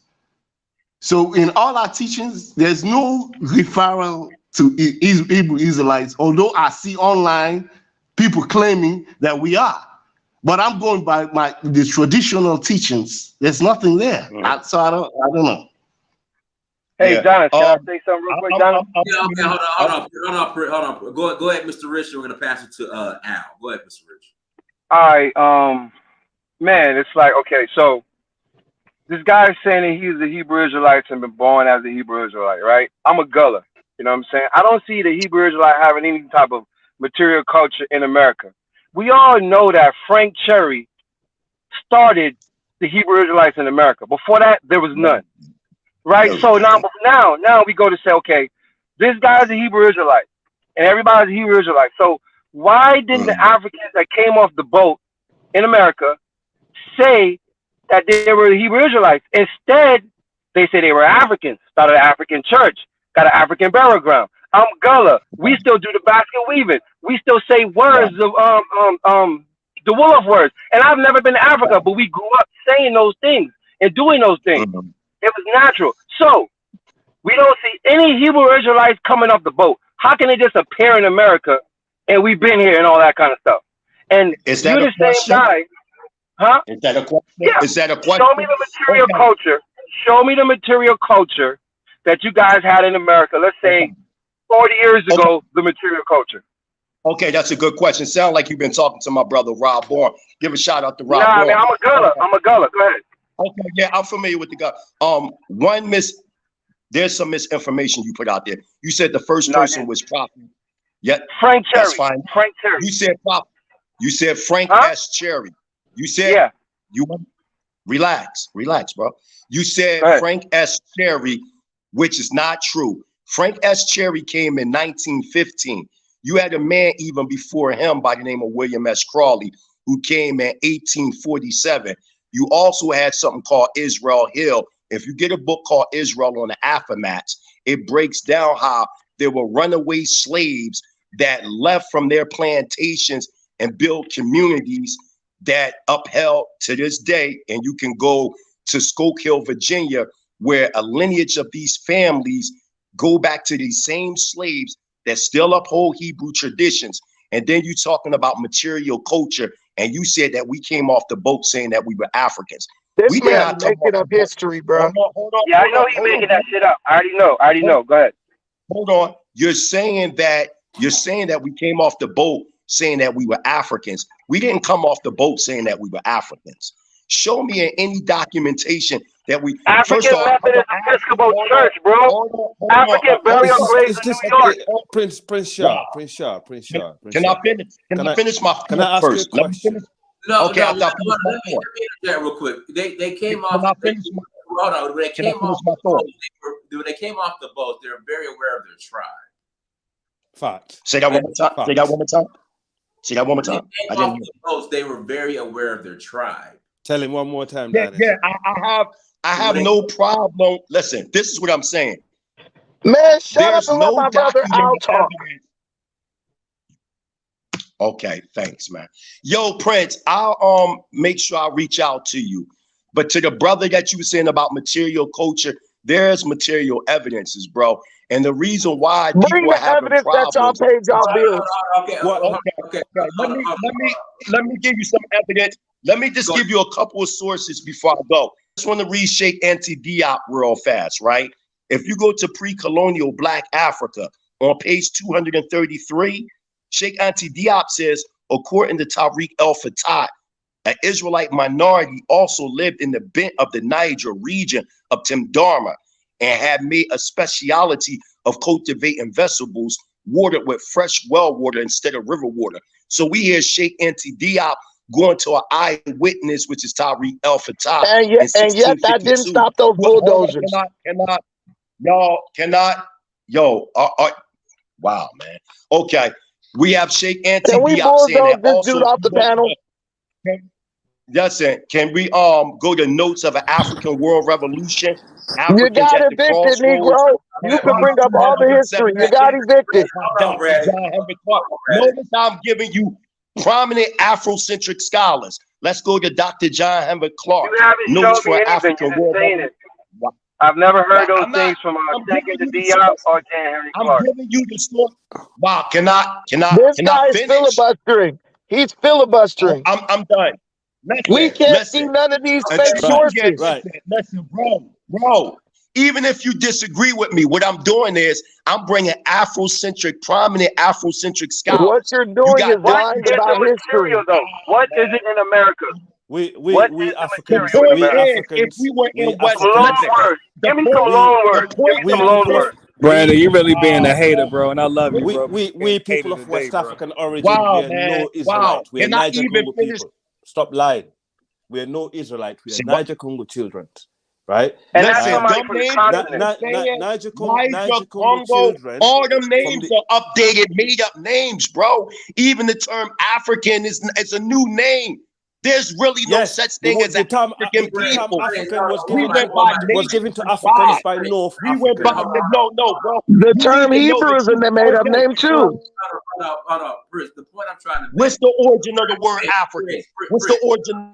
So in all our teachings, there's no referral to Hebrew Israelites, although I see online people claiming that we are. But I'm going by the traditional teachings. There's nothing there. So I don't know. Hey, Jonas, can I say something real quick, Jonas? Hold on. Go ahead, Mr. Rich. We're gonna pass it to Al. Go ahead, Mr. Rich. All right, man, it's like, okay, so this guy is saying that he's a Hebrew Israelite and been born as a Hebrew Israelite, right? I'm a Gullah. You know what I'm saying? I don't see the Hebrew Israelite having any type of material culture in America. We all know that Frank Cherry started the Hebrew Israelites in America. Before that, there was none. Right? So now we go to say, okay, this guy's a Hebrew Israelite, and everybody's a Hebrew Israelite. So why didn't the Africans that came off the boat in America say that they were Hebrew Israelites? Instead, they say they were Africans, started an African church, got an African burial ground. I'm Gullah. We still do the basket weaving. We still say words of the Wolof words. And I've never been to Africa, but we grew up saying those things and doing those things. It was natural. So we don't see any Hebrew Israelites coming off the boat. How can they just appear in America and we've been here and all that kind of stuff? And is that you're the same guy, huh? Is that a question? Yeah. Is that a question? Show me the material culture. Show me the material culture that you guys had in America. Let's say 40 years ago, the material culture. Okay, that's a good question. Sound like you've been talking to my brother Rob Bourne. Give a shout out to Rob Bourne. I mean, I'm a Gullah. I'm a Gullah. Go ahead. Okay, yeah, I'm familiar with the guy. There's some misinformation you put out there. You said the first person was Prophet. Yeah, Frank Cherry. That's fine. Frank Cherry. You said Prophet. You said Frank S. Cherry. You said relax, bro. You said Frank S. Cherry, which is not true. Frank S. Cherry came in 1915. You had a man even before him by the name of William S. Crawley, who came in 1847. You also had something called Israel Hill. If you get a book called Israel on the Aftermaths, it breaks down how there were runaway slaves that left from their plantations and built communities that upheld to this day. And you can go to Skoke Hill, Virginia, where a lineage of these families go back to these same slaves that still uphold Hebrew traditions. And then you're talking about material culture, and you said that we came off the boat saying that we were Africans. This man making up history, bro. Hold on, I know he's making that shit up. I already know. Go ahead. Hold on. You're saying that we came off the boat saying that we were Africans. We didn't come off the boat saying that we were Africans. Show me in any documentation that we African Methodist Episcopal Church, bro. African burial graves in New York. Prince Shaw. Can I finish? Can I finish my Can I ask first? you a question? Let me interject real quick. They came off. Hold on. When they came off the boat, they were very aware of their tribe. Fact. Say that one more time. Say that one more time. Say that one more time. They came off the boats, they were very aware of their tribe. Tell him one more time. Yeah, I have no problem. Listen, this is what I'm saying. Man, shut up and let my brother Al talk. Okay, thanks, man. Yo, Prince, I'll make sure I reach out to you. But to the brother that you were saying about material culture, there's material evidences, bro. And the reason why Bring people are the having evidence that y'all problems. paid y'all bills. Okay. Let me give you some evidence. Let me just give you a couple of sources before I go. I just want to read Sheikh Anta Diop real fast, right? If you go to pre-colonial Black Africa on page 233, Sheikh Anta Diop says, according to Tariq El-Fatah, an Israelite minority also lived in the bent of the Niger region of Timdama and had made a speciality of cultivating vegetables watered with fresh well water instead of river water. So we hear Sheikh Anta Diop going to an eyewitness, which is Tariq El-Fatah And in yet that didn't 1652. stop those bulldozers. Wow, man. Okay. We have Sheikh Anta Can we Diop saying bulldoze that this also. dude off the panel? Can we go to Notes of an African World Revolution? You Africans got at the evicted, Crossroads. Negro. You can bring up all the history. You got evicted. Notice I'm giving you prominent Afrocentric scholars. Let's go to Dr. John Henry Clark. You haven't Notes showed for me anything. African You're just World saying Revolution. it. I've never heard those I'm things from giving Anta you the Diop source. or Jan Henry I'm Clark. giving you the story. Wow, can I This guy is finish? filibustering. He's filibustering. I'm done. We can't see none of these fake sources. Listen, bro. Even if you disagree with me, what I'm doing is I'm bringing prominent Afrocentric scholars. What you're doing is lying about history. Though? What is it in America? We The Africans, point we is, Africans, if we were in West Some loan words. Give me some loan words. Give me some loan words. Brandon, you really being a hater, bro, and I love you, bro. We people of West African origin, Wow, we are man. no Israelite. We are Can I Niger even Congo finish? people. Stop lying. We are no Israelite. We are Niger Congo children, right? And that's somebody from the continent. Niger Congo, Congo children. All them names are updated, made up names, bro. Even the term African is a new name. There's really no such thing as an African people. African was given to Africans by North Africans. No, bro. The term Hebrew is a made up name too. Hold up, Bruce. The point I'm trying to make. What's the origin of the word African? What's the origin?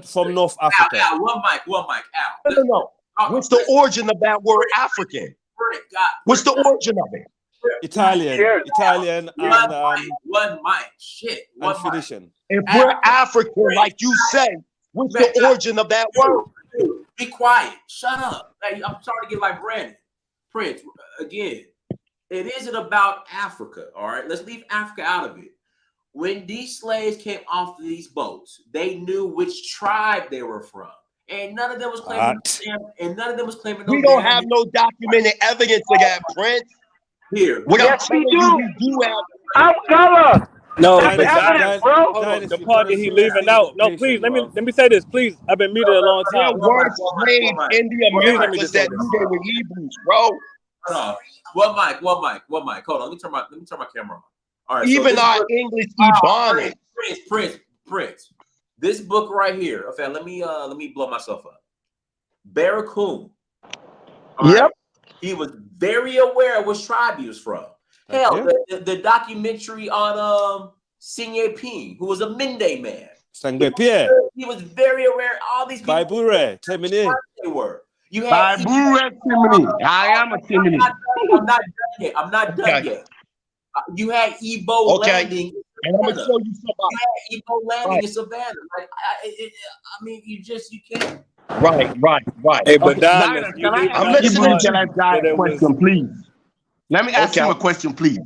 From North Africa. Al, one mic, Al. No. What's the origin of that word African? What's the origin of it? Italian, and one mic. Shit. And Phoenician. If we're African, like you say, what's the origin of that word? Be quiet. Shut up. Hey, I'm starting to get like Brandon. Prince, again, it isn't about Africa, all right? Let's leave Africa out of it. When these slaves came off these boats, they knew which tribe they were from. And none of them was claiming We don't have no documented evidence of that, Prince. Here. Yes, we do. I'm color. No, that's evidence, bro. The part that he leaving out. No, please let me say this, please. I've been muted a long time. There were slaves in the Americas that knew they were Hebrews, bro. Hold on. One mic. Hold on. Let me turn my camera on. All right. Even so our English Ebonics. Prince. This book right here. Okay, let me blow myself up. Barracoon. Yep. Right? He was very aware of which tribe he was from. Hell, the documentary on Sinye Ping, who was a Mende man. He was very aware of all these people. They were. You had I am a Timini. I'm not done yet. You had Igbo landing. And I'm gonna show you something. You had Igbo landing in Savannah. Like, I mean, you can't. Right. Hey, but I'm listening to that guy a question, please. Let me ask you a question, please.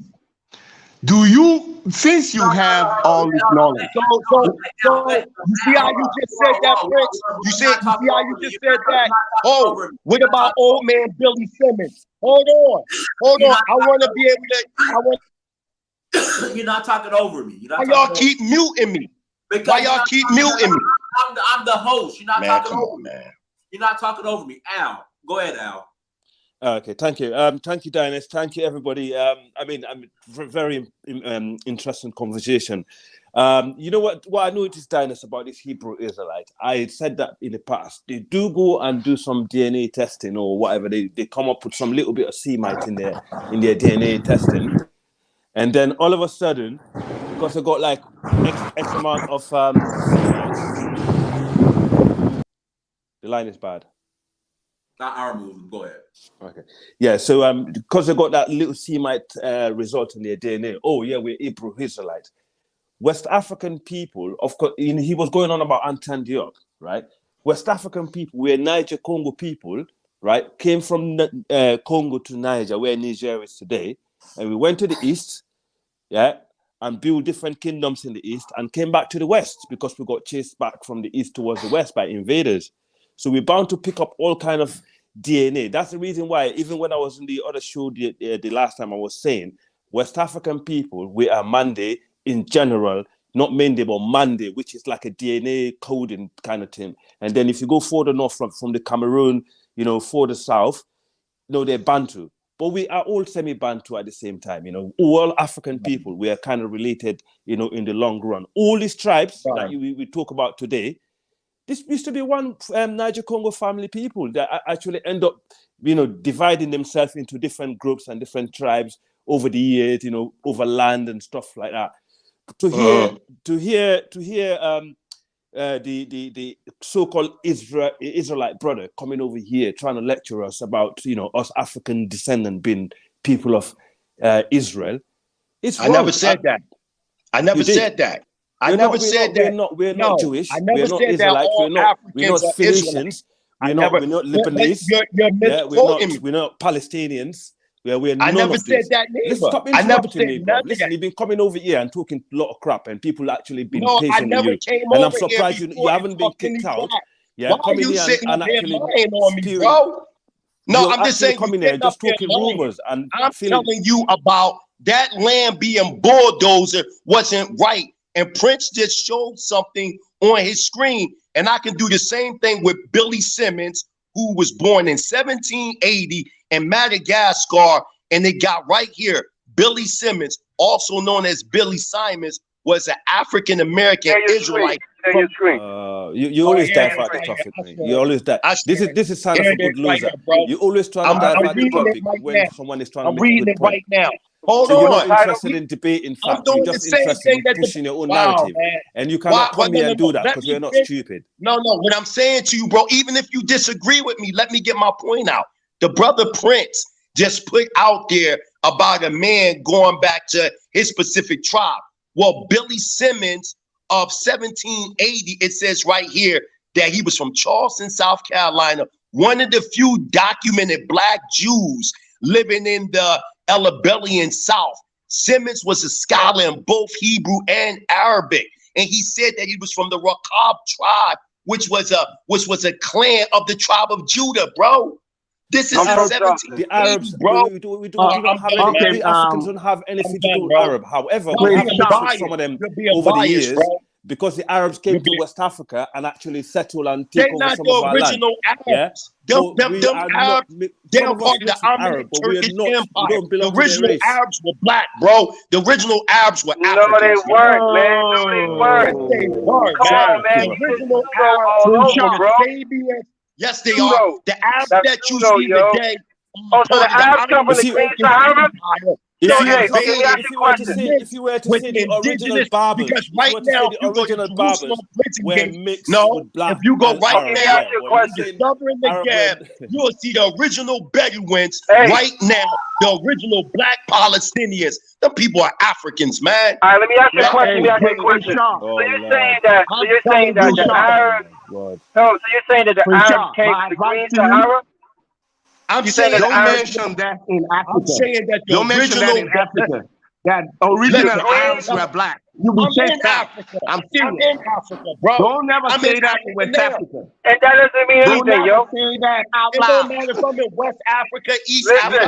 Do you, since you have all this knowledge, so you see how you just said that, Prince? You see how you just said that? Oh, what about old man Billy Simmons? Hold on. I want to be able to. You're not talking over me. Why y'all keep muting me? Why y'all keep muting me? I'm the host. You're not talking over me. Man. You're not talking over me. Al, go ahead, Al. Okay, thank you. Thank you, Dynast. Thank you, everybody. Very interesting conversation. You know what I noticed, Dynast, about this Hebrew Israelite? I said that in the past. They do go and do some DNA testing or whatever. They come up with some little bit of Semite in their DNA testing. And then all of a sudden, because they got like X amount of Semites. The line is bad. Not our move. Go ahead. Okay. Yeah. So because they got that little Semite result in their DNA. Oh yeah, we're Hebrew Israelites. West African people, of course, he was going on about Antan Diop, right? West African people, we're Niger Congo people, right? Came from Congo to Niger, where Niger is today, and we went to the east, yeah, and built different kingdoms in the east, and came back to the west because we got chased back from the east towards the west by invaders. So we're bound to pick up all kind of DNA. That's the reason why, even when I was in the other show the last time, I was saying West African people, we are Mande in general, not Mende, but Mande, which is like a DNA coding kind of thing. And then if you go further north from the Cameroon, further south, they're Bantu. But we are all semi-Bantu at the same time, all African people, we are kind of related, in the long run. All these tribes that we talk about today, this used to be one Niger Congo family people that actually end up, dividing themselves into different groups and different tribes over the years, over land and stuff like that. To hear the so-called Israelite brother coming over here trying to lecture us about us African descendant being people of Israel, it's wrong. I never said that. I never said that. I never said that. We're not Jewish. I never we're not said Israelites. that. We're not Phoenicians. We're not Lebanese. We're not Palestinians. We're I none never of said this. that neither. Listen, stop I never interrupting said me, bro. none of Listen, that. you've been coming over here and talking a lot of crap, and people actually been No, I patient with never you. came And I'm over here surprised you before haven't and been talked any kicked out. crap. Yeah, Why are coming you here sitting up and here actually lying on me, spewing. bro? No, You're I'm just actually saying you coming here sitting up just here talking lying. rumors and I'm feeling. telling you about that land being bulldozer wasn't right. And Prince just showed something on his screen. And I can do the same thing with Billy Simmons, who was born in 1780 in Madagascar. And they got right here, Billy Simmons, also known as Billy Simons, was an African-American Israelite. You always divert the topic, mate. You always that. This is sign of a good loser. You always trying to divert the topic when someone is trying to make a good point. Right now. Hold so on. You're not interested in debating facts. You're just interested in pushing your own narrative. Man. And you cannot come here and do that Let because me we're not finish. stupid. No. What I'm saying to you, bro, even if you disagree with me, let me get my point out. The brother Prince just put out there about a man going back to his specific tribe. Well, Billy Simmons of 1780, it says right here that he was from Charleston, South Carolina, one of the few documented Black Jews living in the Elabellian South. Simmons was a scholar in both Hebrew and Arabic, and he said that he was from the Raqab tribe, which was a clan of the tribe of Judah, bro. This is in 1780, the Arabs, bro. We Africans don't have anything to do with Arab. However, we have mixed with some of them over the years, bro. Because the Arabs came to West Africa and actually settle and take over some of our land. Yeah, them Arabs, they are part of the Ottoman Turkish Empire. The original Arabs were black, bro. The original Arabs were Africans. No, they weren't, man. No, they weren't. They were. Come on, man. The original Arabs were Sabians. Yes, they are. The Arabs that you see today. Oh, so the Arabs come from the Green Sahara? If you were to say the original Barbers, because right now, the original Barbers were mixed with black. If you go right Arab, now, discovering the gap, you'll see the original Bedouins right now. The original Black Palestinians. The people are Africans, man. All right, let me ask you a question. So you're saying that the Arabs. So you're saying that the Arabs came to the Green Sahara? I'm saying don't mention that in Africa. I'm saying that the original in Africa. That original Arabs were black. You will say that. I'm serious. I'm in Africa, bro. Don't never say that in West Africa. And that doesn't mean anything, yo. Say that out loud. It don't matter if I'm in West Africa, East Africa.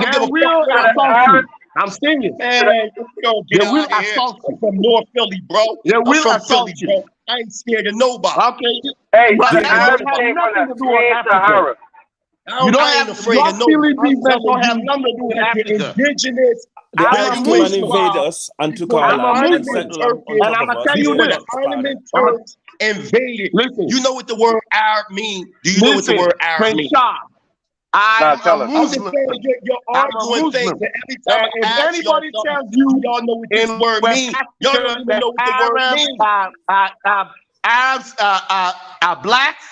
I'm serious. Man, they will assault you. I'm from North Philly, bro. They will assault you. Bro. I ain't scared of nobody. Okay. Hey, but the Arabs came from the Green Sahara. You don't have afraid of no. Don't have nothing to do with Africa. Indigenous. The Arabs came and invade us and took our land and settled on top of us. Tell you this. Ottoman Turks invaded. Listen. You know what the word Arab means? Do you know what the word Arab means? I'm I'm a just Muslim. saying you're I'm a arguing things. Muslim. And every time And I if ask y'all anybody something, tells you y'all know what this in word West means. Y'all don't Africa even that know what the word Arabs means. Arabs are blacks,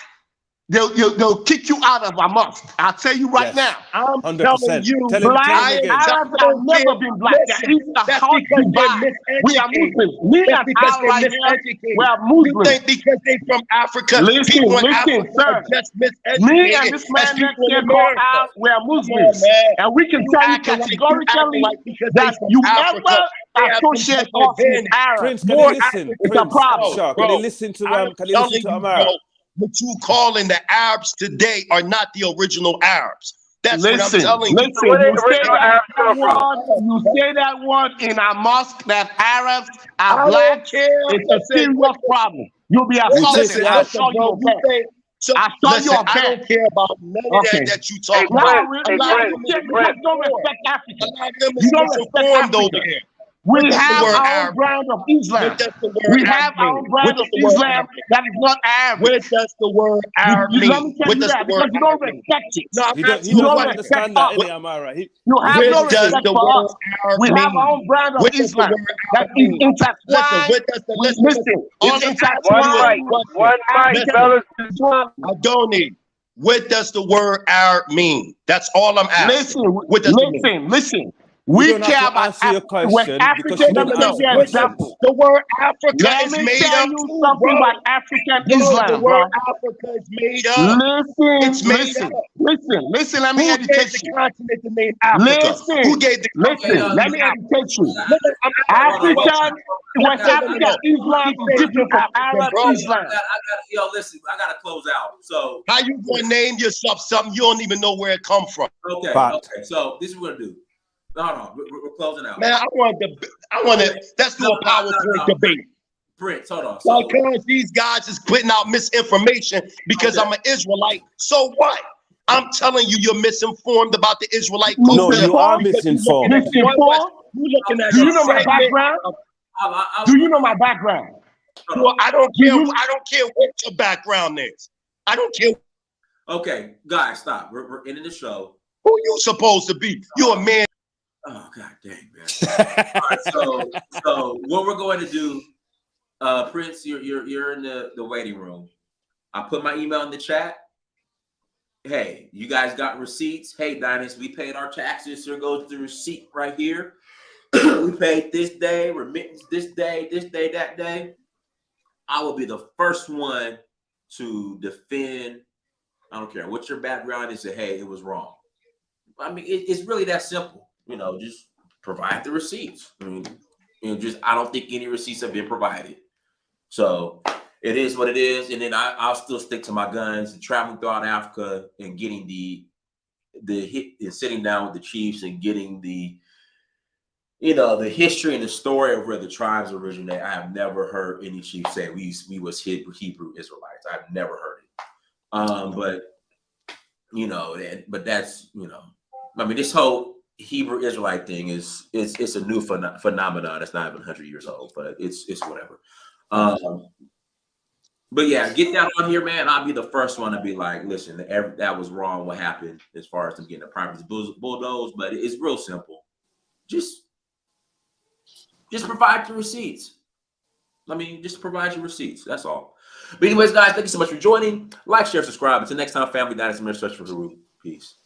they'll kick you out of a mosque. I'll tell you right now. I'm 100%. telling you, Tell him I again. Arabs I have don't never care. been black. They're Listen, even a that's hard because they're divide. We are miseducated. Muslims. Me That's and because Al they're right here, we miseducated. are You Muslims. think because they from Africa, Listen, people in Africa are sir. just Me miseducated and this as man next people in here called America. Al, we are Come on, Muslims. man. And we can You tell you acting categorically like because they that from you Africa, ever they have some associate type of us with advantage. Arabs. Prince, can you More listen? It's a Africans, Prince, problem. Shaw, can bro. you listen to I'm can you listen telling to you, Amara? bro, what you calling the Arabs today are not the original Arabs. That's what I'm telling you. Listen, you say that word in a mosque that Arabs are I black, don't care. it's a serious problem. You'll be assaulted. I'll show you bro, a vet. so I'll show you listen, a I vet. don't care about none of that you talk Now, about. because you don't respect A Africa. lot of them You is don't respect misinformed over Africa. there. We What does the have word our own Arab brand of Islam. What does the word We Arab have our mean? own brand What does of the word Islam Arab that is not Arabic. What does the word Arab Let me mean? tell What you does that the word because you don't Arab mean? respect it. No, I'm He asking he You you a doesn't don't question. respect understand that, us. innit, Amara? You have What no does respect the for word us. Arab We have mean? our own brand of What does the Islam word that Arab is mean? intertwined. What does the Listen, It's it's asking you a intertwined with question. African Listen, Islam. I don't need. What does the word Arab mean? That's all I'm asking. What does it mean? Listen. You We don't have care to about answer your West question because Africa. she Let didn't me give answer you an questions. example. The word Africa Let is me made tell up you too, something bro. about African Bro, the Islam, word bro. Africa is made up. It's made up. Listen. Let me Who gave educate the you. continent the name Africa? Who gave the continent Let the me name Africa? educate you. I'm asking you a African, West African Islam is different from Arab Islam. Yo, listen, I gotta close out. So how you gonna name yourself something you don't even know where it come from? Okay. So this is what we're gonna do. No, we're closing out. Man, I want to. Let's do a PowerPoint debate. Prince, hold on. So, because these guys is putting out misinformation because I'm an Israelite. So what? I'm telling you, you're misinformed about the Israelite culture. No, you are because misinformed. You're looking at Do you know my segment background? Do you know my background? Well, I don't care. I don't care what your background is. I don't care. Okay, guys, stop. We're ending the show. Who you supposed to be? You're a man. Oh God dang, man. All right, so what we're going to do, Prince, you're in the waiting room. I put my email in the chat. Hey, you guys got receipts? Hey, Dynasty, we paid our taxes. Here goes the receipt right here. We paid this day, remittance this day, that day. I will be the first one to defend. I don't care what your background is. Say, hey, it was wrong. I mean, it's really that simple. You know, just provide the receipts. I mean, I don't think any receipts have been provided. So it is what it is. And then I'll still stick to my guns and traveling throughout Africa and getting the hit and sitting down with the chiefs and getting the history and the story of where the tribes originate. I have never heard any chief say we was Hebrew Israelites. I've never heard it. But that's, I mean, this whole Hebrew Israelite thing it's a new phenomenon. That's not even 100 years old, but it's whatever. But yeah, get that on here, man. I'll be the first one to be like, listen, that was wrong. What happened as far as them getting the properties bulldozed? But it's real simple. Just provide your receipts. I mean, just provide your receipts. That's all. But anyways, guys, thank you so much for joining. Like, share, subscribe. Until next time, family, Dynasty, search for Haru. Peace.